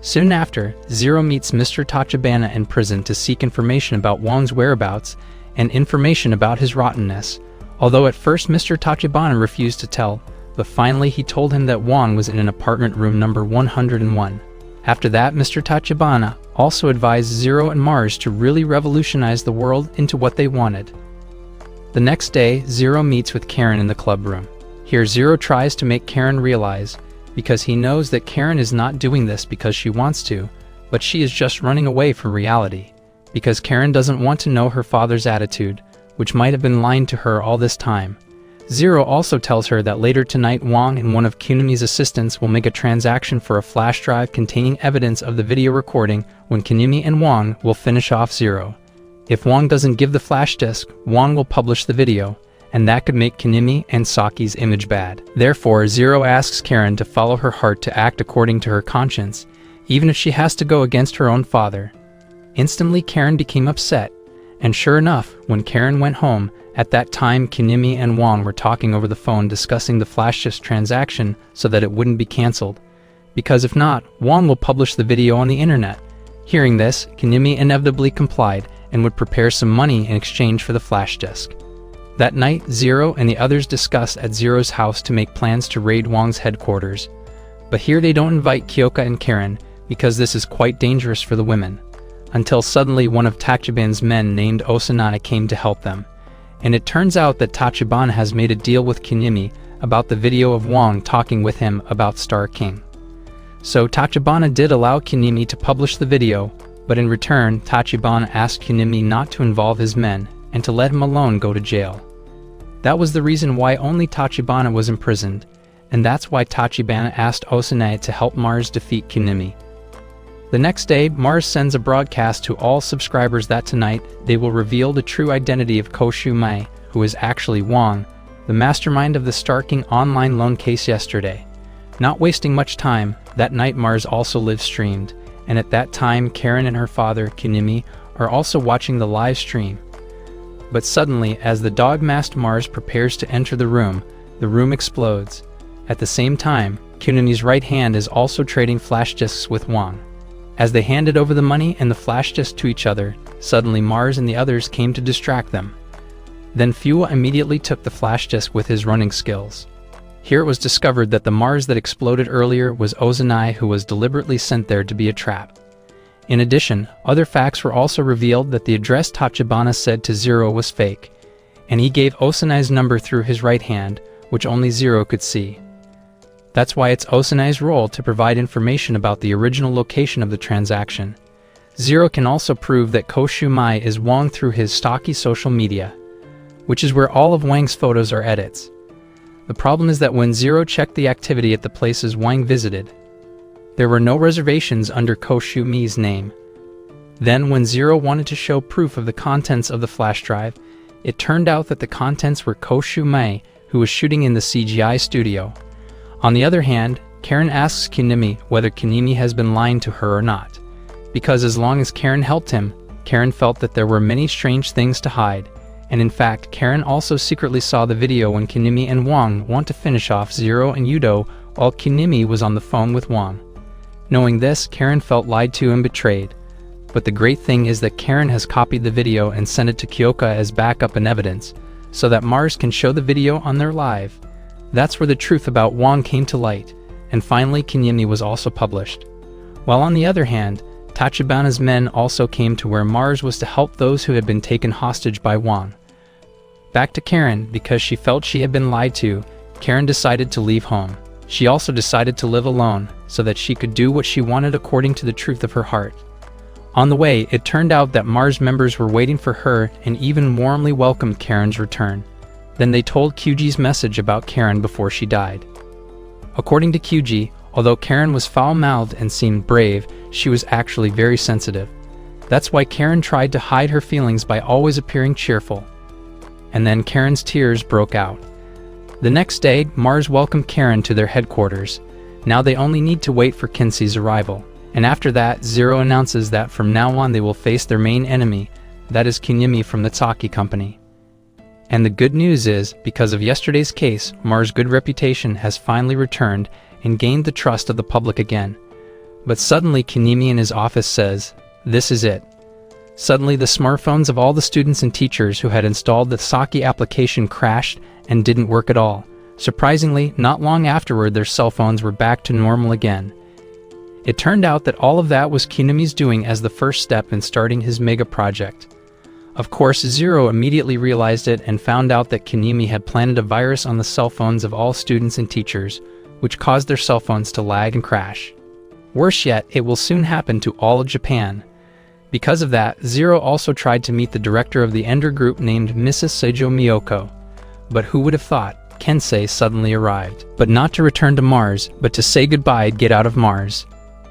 Soon after, Zero meets Mr. Tachibana in prison to seek information about Wang's whereabouts and information about his rottenness. Although at first Mr. Tachibana refused to tell, but finally he told him that Wang was in an apartment room number 101. After that, Mr. Tachibana also advised Zero and Mars to really revolutionize the world into what they wanted. The next day, Zero meets with Karen in the club room. Here Zero tries to make Karen realize, because he knows that Karen is not doing this because she wants to, but she is just running away from reality, because Karen doesn't want to know her father's attitude, which might have been lying to her all this time. Zero also tells her that later tonight Wang and one of Kunimi's assistants will make a transaction for a flash drive containing evidence of the video recording when Kunimi and Wang will finish off Zero. If Wang doesn't give the flash disk, Wang will publish the video, and that could make Kunimi and Saki's image bad. Therefore, Zero asks Karen to follow her heart to act according to her conscience, even if she has to go against her own father. Instantly, Karen became upset, and sure enough, when Karen went home, at that time Kunimi and Wang were talking over the phone discussing the flash disk transaction so that it wouldn't be cancelled. Because if not, Wang will publish the video on the internet. Hearing this, Kunimi inevitably complied and would prepare some money in exchange for the flash disk. That night, Zero and the others discuss at Zero's house to make plans to raid Wang's headquarters. But here they don't invite Kyoka and Karen, because this is quite dangerous for the women. Until suddenly one of Tachiban's men named Osanai came to help them. And it turns out that Tachibana has made a deal with Kunimi about the video of Wang talking with him about Star King. So Tachibana did allow Kunimi to publish the video, but in return, Tachibana asked Kunimi not to involve his men and to let him alone go to jail. That was the reason why only Tachibana was imprisoned, and that's why Tachibana asked Osanai to help Mars defeat Kunimi. The next day, Mars sends a broadcast to all subscribers that tonight they will reveal the true identity of Koshu Mai, who is actually Wang, the mastermind of the Star King online loan case yesterday. Not wasting much time, that night Mars also live streamed, and at that time Karen and her father, Kunimi, are also watching the live stream. But suddenly, as the dog-masked Mars prepares to enter the room explodes. At the same time, Kunimi's right hand is also trading flash disks with Wang. As they handed over the money and the flash disk to each other, suddenly Mars and the others came to distract them. Then Fuwa immediately took the flash disk with his running skills. Here it was discovered that the Mars that exploded earlier was Ozanai, who was deliberately sent there to be a trap. In addition, other facts were also revealed that the address Tachibana said to Zero was fake, and he gave Osanai's number through his right hand, which only Zero could see. That's why it's Osanai's role to provide information about the original location of the transaction. Zero can also prove that Koshu Mai is Wang through his stocky social media, which is where all of Wang's photos are edits. The problem is that when Zero checked the activity at the places Wang visited, there were no reservations under Koshu Mai's name. Then when Zero wanted to show proof of the contents of the flash drive, it turned out that the contents were Koshu Mai, who was shooting in the CGI studio. On the other hand, Karen asks Kunimi whether Kunimi has been lying to her or not. Because as long as Karen helped him, Karen felt that there were many strange things to hide, and in fact, Karen also secretly saw the video when Kunimi and Wang want to finish off Zero and Yudo while Kunimi was on the phone with Wang. Knowing this, Karen felt lied to and betrayed. But the great thing is that Karen has copied the video and sent it to Kyoka as backup and evidence, so that Mars can show the video on their live. That's where the truth about Wang came to light, and finally Kunimi was also published. While on the other hand, Tachibana's men also came to where Mars was to help those who had been taken hostage by Wang. Back to Karen, because she felt she had been lied to, Karen decided to leave home. She also decided to live alone, so that she could do what she wanted according to the truth of her heart. On the way, it turned out that Mars members were waiting for her and even warmly welcomed Karen's return. Then they told Kyuji's message about Karen before she died. According to Kyuji, although Karen was foul-mouthed and seemed brave, she was actually very sensitive. That's why Karen tried to hide her feelings by always appearing cheerful. And then Karen's tears broke out. The next day, Mars welcomed Karen to their headquarters. Now they only need to wait for Kinsey's arrival. And after that, Zero announces that from now on they will face their main enemy, that is Kunimi from the Taki company. And the good news is, because of yesterday's case, Mars' good reputation has finally returned and gained the trust of the public again. But suddenly Kunimi in his office says, "This is it." Suddenly the smartphones of all the students and teachers who had installed the Saki application crashed and didn't work at all. Surprisingly, not long afterward their cell phones were back to normal again. It turned out that all of that was Kunimi's doing as the first step in starting his mega project. Of course, Zero immediately realized it and found out that Kunimi had planted a virus on the cell phones of all students and teachers, which caused their cell phones to lag and crash. Worse yet, it will soon happen to all of Japan. Because of that, Zero also tried to meet the director of the Ender group named Mrs. Seijo Miyoko. But who would have thought, Kensei suddenly arrived. But not to return to Mars, but to say goodbye and get out of Mars.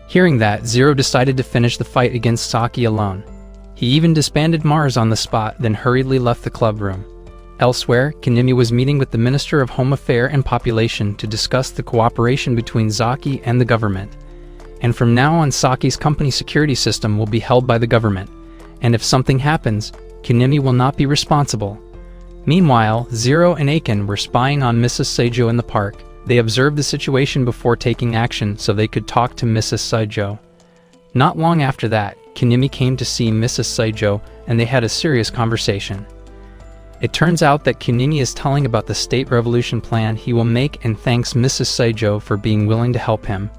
Hearing that, Zero decided to finish the fight against Saki alone. He even disbanded Mars on the spot, then hurriedly left the club room. Elsewhere, Kunimi was meeting with the Minister of Home Affairs and Population to discuss the cooperation between Saki and the government. And from now on, Saki's company security system will be held by the government. And if something happens, Kunimi will not be responsible. Meanwhile, Zero and Aiken were spying on Mrs. Seijo in the park. They observed the situation before taking action so they could talk to Mrs. Seijo. Not long after that, Kunimi came to see Mrs. Seijo and they had a serious conversation. It turns out that Kunimi is telling about the state revolution plan he will make and thanks Mrs. Seijo for being willing to help him.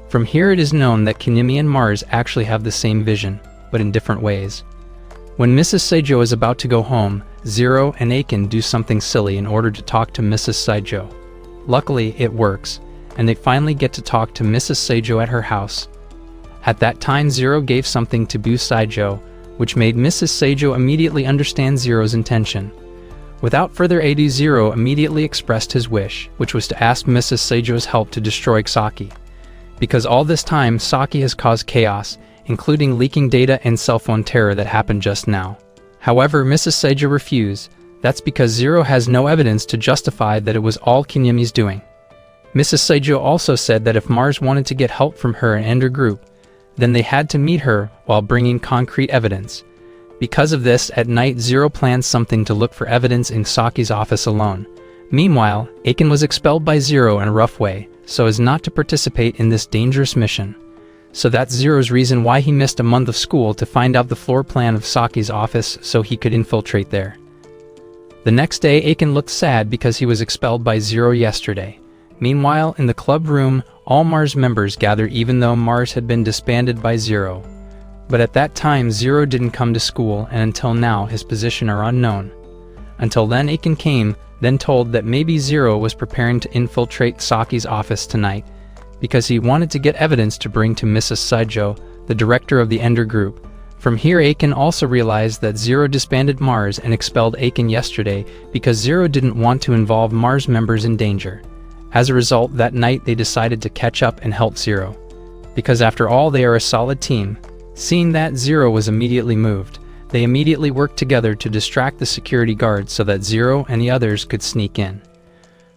From here it is known that Kunimi and Mars actually have the same vision, but in different ways. When Mrs. Seijo is about to go home, Zero and Aiken do something silly in order to talk to Mrs. Seijo. Luckily, it works, and they finally get to talk to Mrs. Seijo at her house. At that time, Zero gave something to Bu Seijo, which made Mrs. Seijo immediately understand Zero's intention. Without further ado, Zero immediately expressed his wish, which was to ask Mrs. Seijo's help to destroy Saki. Because all this time, Saki has caused chaos, including leaking data and cell phone terror that happened just now. However, Mrs. Seijo refused. That's because Zero has no evidence to justify that it was all Kunimi's doing. Mrs. Seijo also said that if Mars wanted to get help from her and Ender group, then they had to meet her while bringing concrete evidence. Because of this, at night Zero planned something to look for evidence in Saki's office alone. Meanwhile, Aiken was expelled by Zero in a rough way, so as not to participate in this dangerous mission. So that's Zero's reason why he missed a month of school to find out the floor plan of Saki's office so he could infiltrate there. The next day, Aiken looked sad because he was expelled by Zero yesterday. Meanwhile, in the club room, all Mars members gather even though Mars had been disbanded by Zero. But at that time, Zero didn't come to school, and until now, his position are unknown. Until then, Aiken came, then told that maybe Zero was preparing to infiltrate Saki's office tonight, because he wanted to get evidence to bring to Mrs. Seijo, the director of the Ender group. From here, Aiken also realized that Zero disbanded Mars and expelled Aiken yesterday because Zero didn't want to involve Mars members in danger. As a result, that night they decided to catch up and help Zero. Because after all, they are a solid team. Seeing that, Zero was immediately moved. They immediately worked together to distract the security guards so that Zero and the others could sneak in.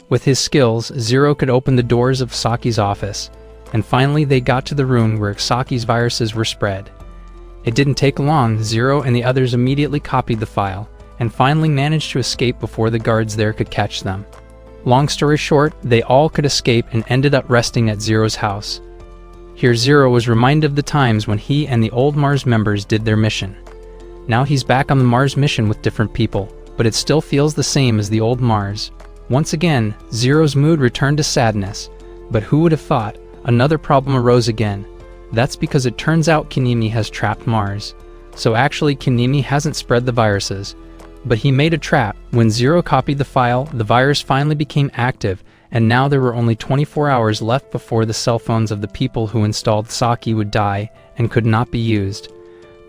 With his skills, Zero could open the doors of Saki's office, and finally they got to the room where Saki's viruses were spread. It didn't take long. Zero and the others immediately copied the file, and finally managed to escape before the guards there could catch them. Long story short, they all could escape and ended up resting at Zero's house. Here Zero was reminded of the times when he and the old Mars members did their mission. Now he's back on the Mars mission with different people, but it still feels the same as the old Mars. Once again, Zero's mood returned to sadness, but who would have thought, another problem arose again. That's because it turns out Kunimi has trapped Mars. So actually Kunimi hasn't spread the viruses, but he made a trap. When Zero copied the file, the virus finally became active, and now there were only 24 hours left before the cell phones of the people who installed Saki would die and could not be used.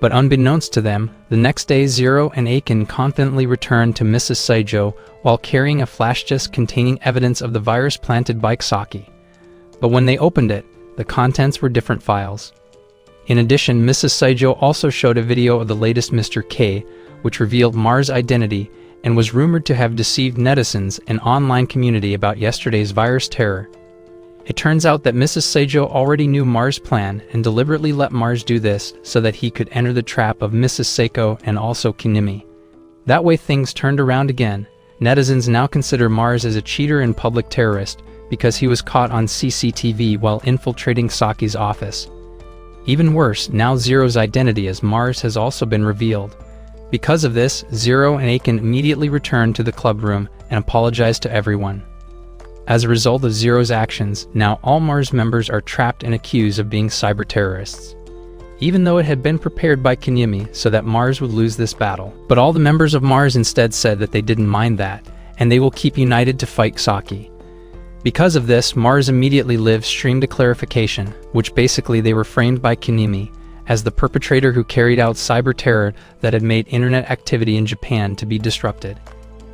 But unbeknownst to them, the next day Zero and Aiken confidently returned to Mrs. Saijo while carrying a flash disk containing evidence of the virus planted by Saki. But when they opened it, the contents were different files. In addition, Mrs. Saijo also showed a video of the latest Mr. K, which revealed Mars' identity and was rumored to have deceived netizens and online community about yesterday's virus terror. It turns out that Mrs. Saijo already knew Mars' plan and deliberately let Mars do this so that he could enter the trap of Mrs. Seiko and also Kinimi. That way things turned around again. Netizens now consider Mars as a cheater and public terrorist because he was caught on CCTV while infiltrating Saki's office. Even worse, now Zero's identity as Mars has also been revealed. Because of this, Zero and Aiken immediately returned to the club room and apologized to everyone. As a result of Zero's actions, now all Mars members are trapped and accused of being cyber terrorists. Even though it had been prepared by Kinimi so that Mars would lose this battle. But all the members of Mars instead said that they didn't mind that, and they will keep united to fight Saki. Because of this, Mars immediately live streamed a clarification, which basically they were framed by Kinimi as the perpetrator who carried out cyber terror that had made internet activity in Japan to be disrupted.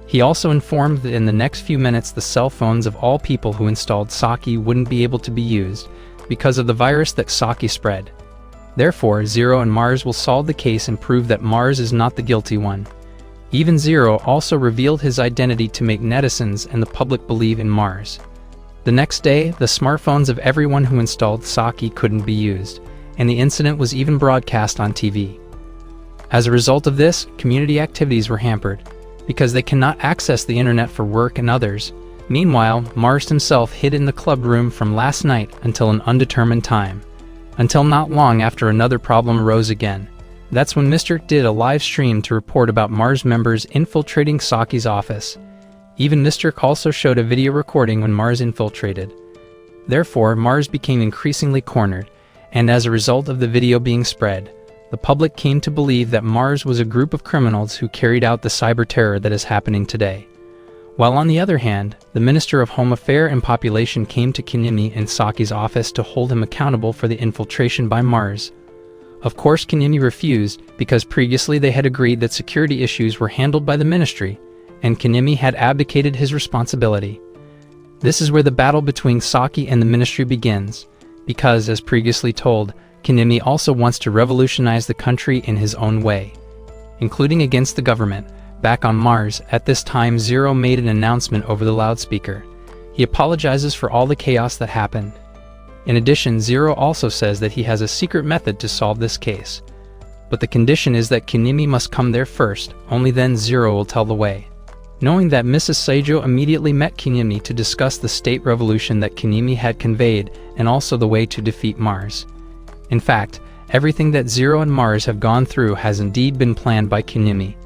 He also informed that in the next few minutes the cell phones of all people who installed Saki wouldn't be able to be used because of the virus that Saki spread. Therefore, Zero and Mars will solve the case and prove that Mars is not the guilty one. Even Zero also revealed his identity to make netizens and the public believe in Mars. The next day, the smartphones of everyone who installed Saki couldn't be used, and the incident was even broadcast on TV. As a result of this, community activities were hampered, because they cannot access the internet for work and others. Meanwhile, Mars himself hid in the club room from last night until an undetermined time. Until not long after another problem arose again. That's when Mr. did a live stream to report about Mars members infiltrating Saki's office. Even Mr. also showed a video recording when Mars infiltrated. Therefore, Mars became increasingly cornered, and as a result of the video being spread, the public came to believe that Mars was a group of criminals who carried out the cyber terror that is happening today. While on the other hand, the Minister of Home Affairs and Population came to Kinimi in Saki's office to hold him accountable for the infiltration by Mars. Of course, Kinimi refused because previously they had agreed that security issues were handled by the ministry, and Kinimi had abdicated his responsibility. This is where the battle between Saki and the ministry begins, because, as previously told, Kinimi also wants to revolutionize the country in his own way, including against the government. Back on Mars, at this time Zero made an announcement over the loudspeaker. He apologizes for all the chaos that happened. In addition, Zero also says that he has a secret method to solve this case. But the condition is that Kinimi must come there first, only then Zero will tell the way. Knowing that Mrs. Saijo immediately met Kinimi to discuss the state revolution that Kinimi had conveyed and also the way to defeat Mars. In fact, everything that Zero and Mars have gone through has indeed been planned by Kinimi.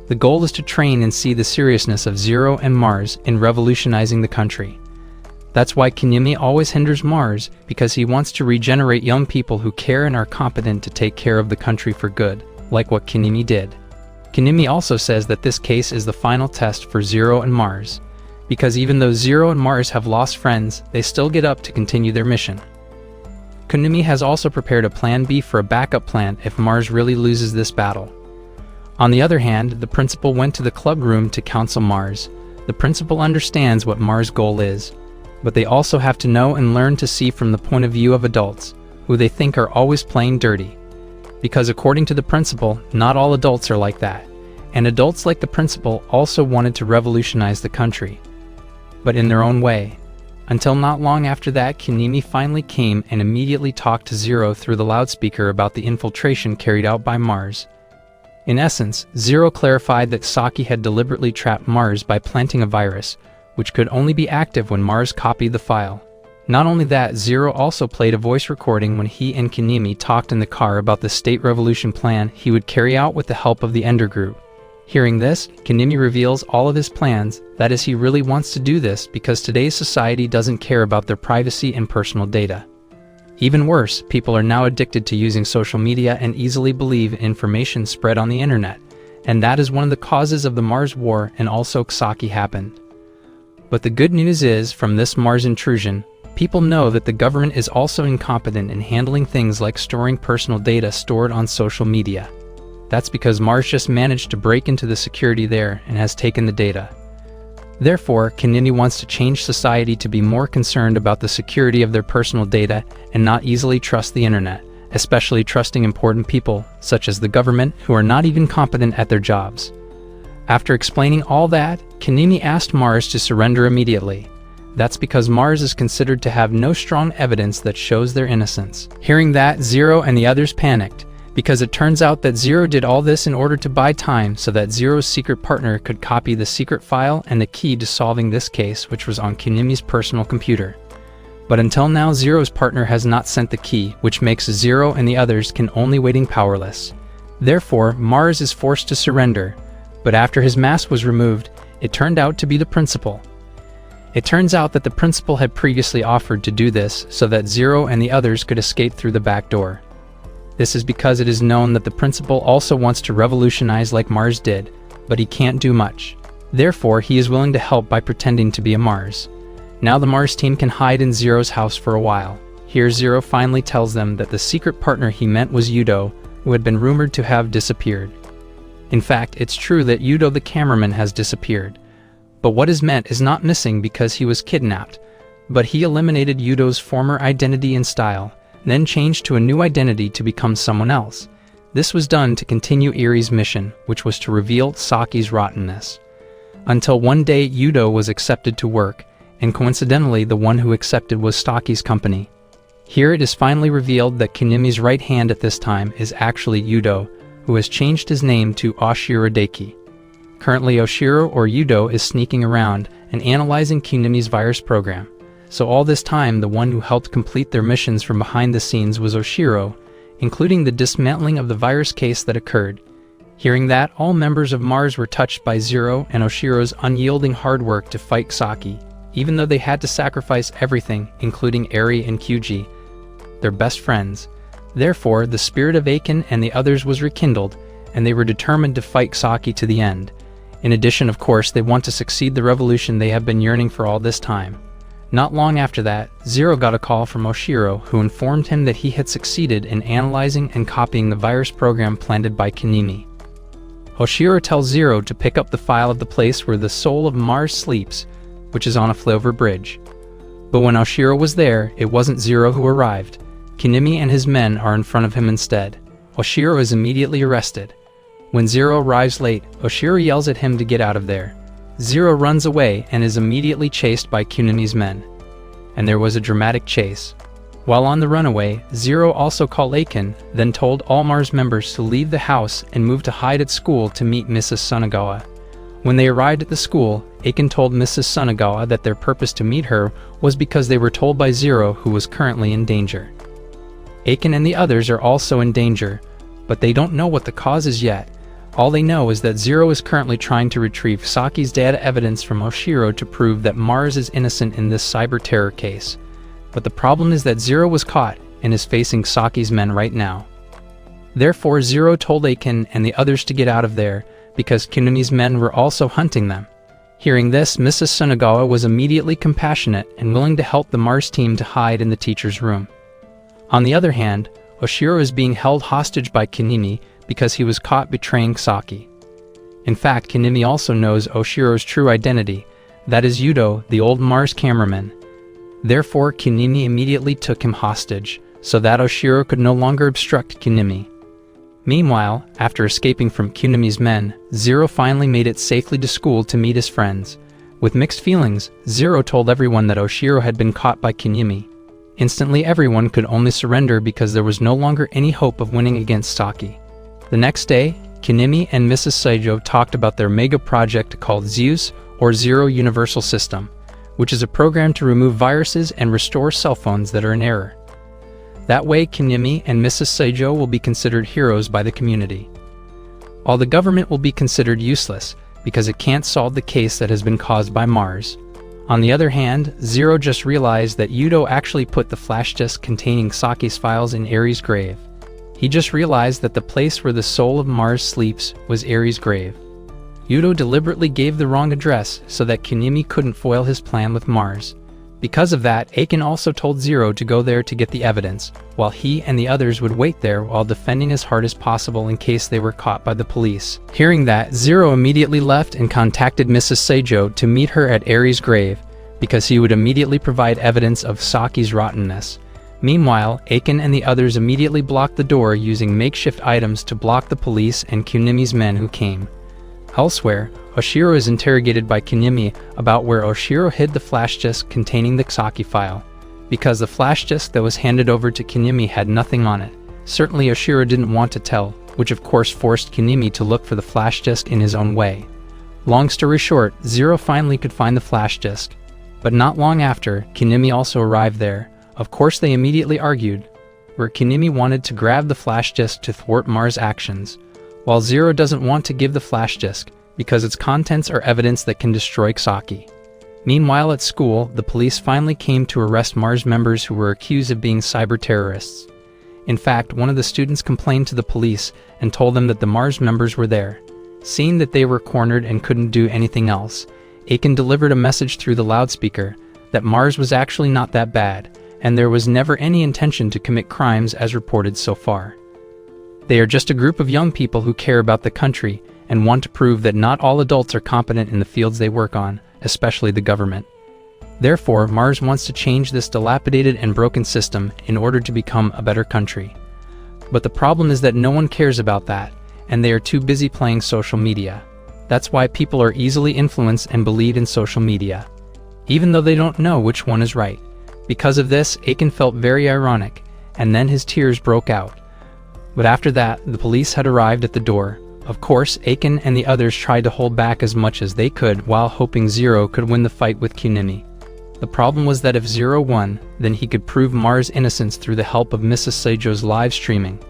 The goal is to train and see the seriousness of Zero and Mars in revolutionizing the country. That's why Kinimi always hinders Mars, because he wants to regenerate young people who care and are competent to take care of the country for good, like what Kinimi did. Kinimi also says that this case is the final test for Zero and Mars, because even though Zero and Mars have lost friends, they still get up to continue their mission. Kinimi has also prepared a plan B for a backup plan if Mars really loses this battle. On the other hand, the principal went to the club room to counsel Mars. The principal understands what Mars' goal is, but they also have to know and learn to see from the point of view of adults, who they think are always playing dirty. Because according to the principal, not all adults are like that, and adults like the principal also wanted to revolutionize the country, but in their own way. Until not long after that, Kinimi finally came and immediately talked to Zero through the loudspeaker about the infiltration carried out by Mars. In essence, Zero clarified that Saki had deliberately trapped Mars by planting a virus, which could only be active when Mars copied the file. Not only that, Zero also played a voice recording when he and Kinimi talked in the car about the state revolution plan he would carry out with the help of the Ender Group. Hearing this, Kinimi reveals all of his plans, that is, he really wants to do this because today's society doesn't care about their privacy and personal data. Even worse, people are now addicted to using social media and easily believe information spread on the internet, and that is one of the causes of the Mars war and also Saki happened. But the good news is, from this Mars intrusion, People know that the government is also incompetent in handling things like storing personal data stored on social media. That's because Mars just managed to break into the security there and has taken the data. Therefore, Kinimi wants to change society to be more concerned about the security of their personal data and not easily trust the internet, especially trusting important people, such as the government, who are not even competent at their jobs. After explaining all that, Kinimi asked Mars to surrender immediately. That's because Mars is considered to have no strong evidence that shows their innocence. Hearing that, Zero and the others panicked, because it turns out that Zero did all this in order to buy time so that Zero's secret partner could copy the secret file and the key to solving this case, which was on Kinimi's personal computer. But until now, Zero's partner has not sent the key, which makes Zero and the others can only waiting powerless. Therefore, Mars is forced to surrender, but after his mask was removed, it turned out to be the principal. It turns out that the principal had previously offered to do this so that Zero and the others could escape through the back door. This is because it is known that the principal also wants to revolutionize like Mars did, but he can't do much. Therefore, he is willing to help by pretending to be a Mars. Now the Mars team can hide in Zero's house for a while. Here Zero finally tells them that the secret partner he meant was Yudo, who had been rumored to have disappeared. In fact, it's true that Yudo the cameraman has disappeared. But what is meant is not missing because he was kidnapped, but he eliminated Yudo's former identity and style, then changed to a new identity to become someone else. This was done to continue Erie's mission, which was to reveal Saki's rottenness. Until one day Yudo was accepted to work, and coincidentally the one who accepted was Saki's company. Here it is finally revealed that Kinimi's right hand at this time is actually Yudo, who has changed his name to Oshiro Deki. Currently Oshiro or Yudo is sneaking around and analyzing Kinimi's virus program. So all this time the one who helped complete their missions from behind the scenes was Oshiro, including the dismantling of the virus case that occurred. Hearing that, all members of Mars were touched by Zero and Oshiro's unyielding hard work to fight Saki, even though they had to sacrifice everything, including Eri and Kyuji, their best friends. Therefore, the spirit of Aiken and the others was rekindled, and they were determined to fight Saki to the end. In addition, of course, they want to succeed the revolution they have been yearning for all this time. Not long after that, Zero got a call from Oshiro, who informed him that he had succeeded in analyzing and copying the virus program planted by Kinimi. Oshiro tells Zero to pick up the file of the place where the soul of Mars sleeps, which is on a flyover bridge. But when Oshiro was there, it wasn't Zero who arrived. Kinimi and his men are in front of him instead. Oshiro is immediately arrested. When Zero arrives late, Oshiro yells at him to get out of there. Zero runs away and is immediately chased by Kinimi's men. And there was a dramatic chase. While on the runaway, Zero also called Aiken, then told all Mars members to leave the house and move to hide at school to meet Mrs. Sunagawa. When they arrived at the school, Aiken told Mrs. Sunagawa that their purpose to meet her was because they were told by Zero who was currently in danger. Aiken and the others are also in danger, but they don't know what the cause is yet. All they know is that Zero is currently trying to retrieve Saki's data evidence from Oshiro to prove that Mars is innocent in this cyber terror case. But the problem is that Zero was caught and is facing Saki's men right now. Therefore, Zero told Aiken and the others to get out of there because Kinimi's men were also hunting them. Hearing this, Mrs. Sunagawa was immediately compassionate and willing to help the Mars team to hide in the teacher's room. On the other hand, Oshiro is being held hostage by Kinimi because he was caught betraying Saki. In fact, Kinimi also knows Oshiro's true identity, that is Yudo, the old Mars cameraman. Therefore, Kinimi immediately took him hostage, so that Oshiro could no longer obstruct Kinimi. Meanwhile, after escaping from Kinimi's men, Zero finally made it safely to school to meet his friends. With mixed feelings, Zero told everyone that Oshiro had been caught by Kinimi. Instantly, everyone could only surrender because there was no longer any hope of winning against Saki. The next day, Kinimi and Mrs. Seijo talked about their mega project called Zeus, or Zero Universal System, which is a program to remove viruses and restore cell phones that are in error. That way, Kinimi and Mrs. Seijo will be considered heroes by the community. All the government will be considered useless because it can't solve the case that has been caused by Mars. On the other hand, Zero just realized that Yudo actually put the flash disk containing Saki's files in Eri's grave. He just realized that the place where the soul of Mars sleeps was Eri's grave. Yudo deliberately gave the wrong address so that Kinimi couldn't foil his plan with Mars. Because of that, Aiken also told Zero to go there to get the evidence, while he and the others would wait there while defending as hard as possible in case they were caught by the police. Hearing that, Zero immediately left and contacted Mrs. Seijo to meet her at Eri's grave, because he would immediately provide evidence of Saki's rottenness. Meanwhile, Aiken and the others immediately blocked the door using makeshift items to block the police and Kunimi's men who came. Elsewhere, Oshiro is interrogated by Kunimi about where Oshiro hid the flash disk containing the Saki file, because the flash disk that was handed over to Kunimi had nothing on it. Certainly Oshiro didn't want to tell, which of course forced Kunimi to look for the flash disk in his own way. Long story short, Zero finally could find the flash disk. But not long after, Kunimi also arrived there. Of course they immediately argued, where Kunimi wanted to grab the flash disk to thwart Mars' actions, while Zero doesn't want to give the flash disk, because its contents are evidence that can destroy Saki. Meanwhile at school, the police finally came to arrest Mars members who were accused of being cyber terrorists. In fact, one of the students complained to the police and told them that the Mars members were there. Seeing that they were cornered and couldn't do anything else, Aiken delivered a message through the loudspeaker that Mars was actually not that bad, and there was never any intention to commit crimes as reported so far. They are just a group of young people who care about the country and want to prove that not all adults are competent in the fields they work on, especially the government. Therefore, Mars wants to change this dilapidated and broken system in order to become a better country. But the problem is that no one cares about that, and they are too busy playing social media. That's why people are easily influenced and bullied in social media, even though they don't know which one is right. Because of this, Aiken felt very ironic, and then his tears broke out. But after that, the police had arrived at the door. Of course, Aiken and the others tried to hold back as much as they could while hoping Zero could win the fight with Kunimi. The problem was that if Zero won, then he could prove Mars' innocence through the help of Mrs. Seijo's live streaming.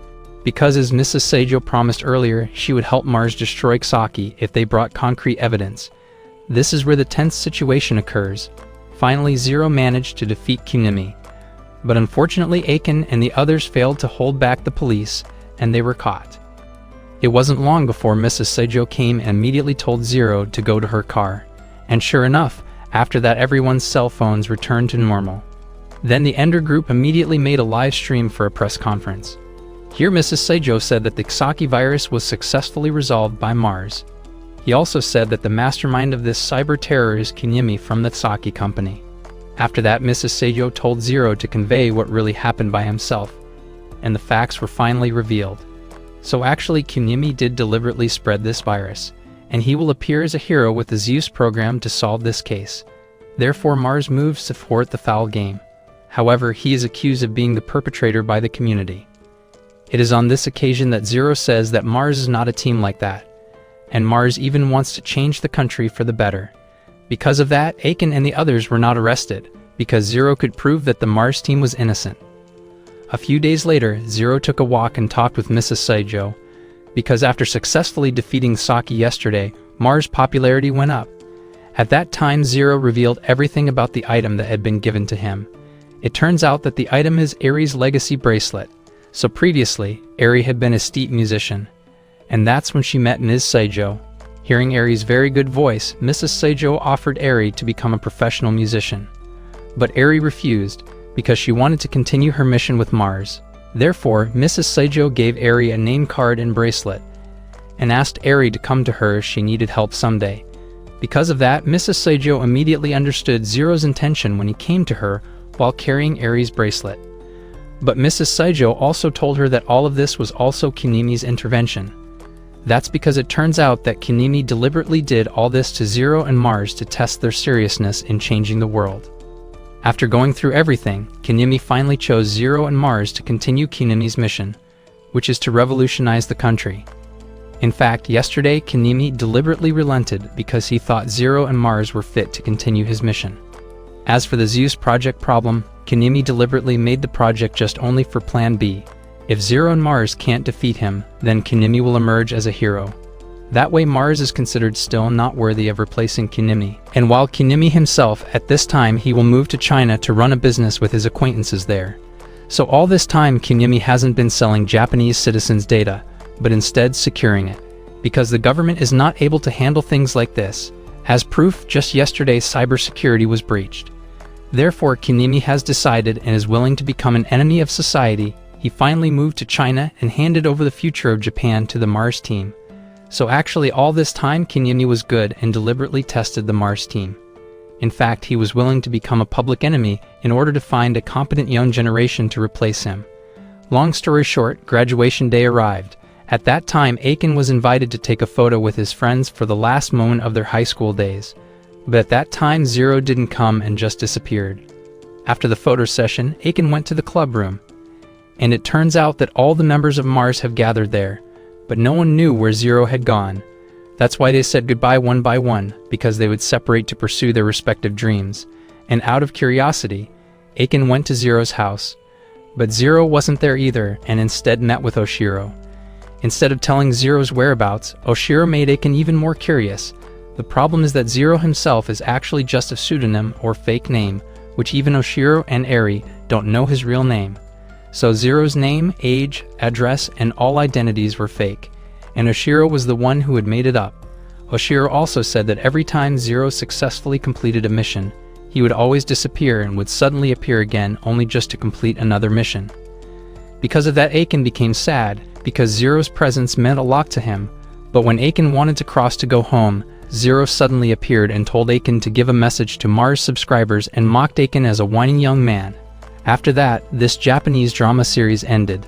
Because as Mrs. Seijo promised earlier, she would help Mars destroy Saki if they brought concrete evidence. This is where the tense situation occurs. Finally, Zero managed to defeat Kunimi. But unfortunately, Aiken and the others failed to hold back the police, and they were caught. It wasn't long before Mrs. Seijo came and immediately told Zero to go to her car. And sure enough, after that everyone's cell phones returned to normal. Then the Ender group immediately made a live stream for a press conference. Here Mrs. Seijo said that the Saki virus was successfully resolved by Mars. He also said that the mastermind of this cyber terror is Kunimi from the Saki company. After that, Mrs. Seijo told Zero to convey what really happened by himself, and the facts were finally revealed. So actually Kunimi did deliberately spread this virus, and he will appear as a hero with the Zeus program to solve this case. Therefore Mars moves to thwart the foul game. However, he is accused of being the perpetrator by the community. It is on this occasion that Zero says that Mars is not a team like that, and Mars even wants to change the country for the better. Because of that, Aiken and the others were not arrested, because Zero could prove that the Mars team was innocent. A few days later, Zero took a walk and talked with Mrs. Seijo, because after successfully defeating Saki yesterday, Mars' popularity went up. At that time, Zero revealed everything about the item that had been given to him. It turns out that the item is Eri's legacy bracelet. So previously, Eri had been a steep musician, and that's when she met Ms. Seijo. Hearing Eri's very good voice, Mrs. Seijo offered Eri to become a professional musician. But Eri refused, because she wanted to continue her mission with Mars. Therefore, Mrs. Seijo gave Eri a name card and bracelet, and asked Eri to come to her if she needed help someday. Because of that, Mrs. Seijo immediately understood Zero's intention when he came to her while carrying Eri's bracelet. But Mrs. Seijo also told her that all of this was also Kunimi's intervention. That's because it turns out that Kunimi deliberately did all this to Zero and Mars to test their seriousness in changing the world. After going through everything, Kunimi finally chose Zero and Mars to continue Kunimi's mission, which is to revolutionize the country. In fact, yesterday Kunimi deliberately relented because he thought Zero and Mars were fit to continue his mission. As for the Zeus project problem, Kunimi deliberately made the project just only for Plan B. If Zero and Mars can't defeat him, then Kunimi will emerge as a hero. That way Mars is considered still not worthy of replacing Kunimi. And while Kunimi himself, at this time he will move to China to run a business with his acquaintances there. So all this time Kunimi hasn't been selling Japanese citizens' data, but instead securing it. Because the government is not able to handle things like this. As proof, just yesterday cybersecurity was breached. Therefore, Kinimi has decided and is willing to become an enemy of society. He finally moved to China and handed over the future of Japan to the Mars team. So actually all this time Kinimi was good and deliberately tested the Mars team. In fact, he was willing to become a public enemy in order to find a competent young generation to replace him. Long story short, graduation day arrived. At that time, Aiken was invited to take a photo with his friends for the last moment of their high school days. But at that time, Zero didn't come and just disappeared. After the photo session, Aiken went to the club room. And it turns out that all the members of Mars have gathered there, but no one knew where Zero had gone. That's why they said goodbye one by one, because they would separate to pursue their respective dreams. And out of curiosity, Aiken went to Zero's house. But Zero wasn't there either, and instead met with Oshiro. Instead of telling Zero's whereabouts, Oshiro made Aiken even more curious. The problem is that Zero himself is actually just a pseudonym or fake name, which even Oshiro and Eri don't know his real name. So Zero's name, age, address, and all identities were fake, and Oshiro was the one who had made it up. Oshiro also said that every time Zero successfully completed a mission, he would always disappear and would suddenly appear again only just to complete another mission. Because of that, Aiken became sad, because Zero's presence meant a lot to him, but when Aiken wanted to cross to go home, Zero suddenly appeared and told Aiken to give a message to Mars subscribers and mocked Aiken as a whining young man. After that, this Japanese drama series ended.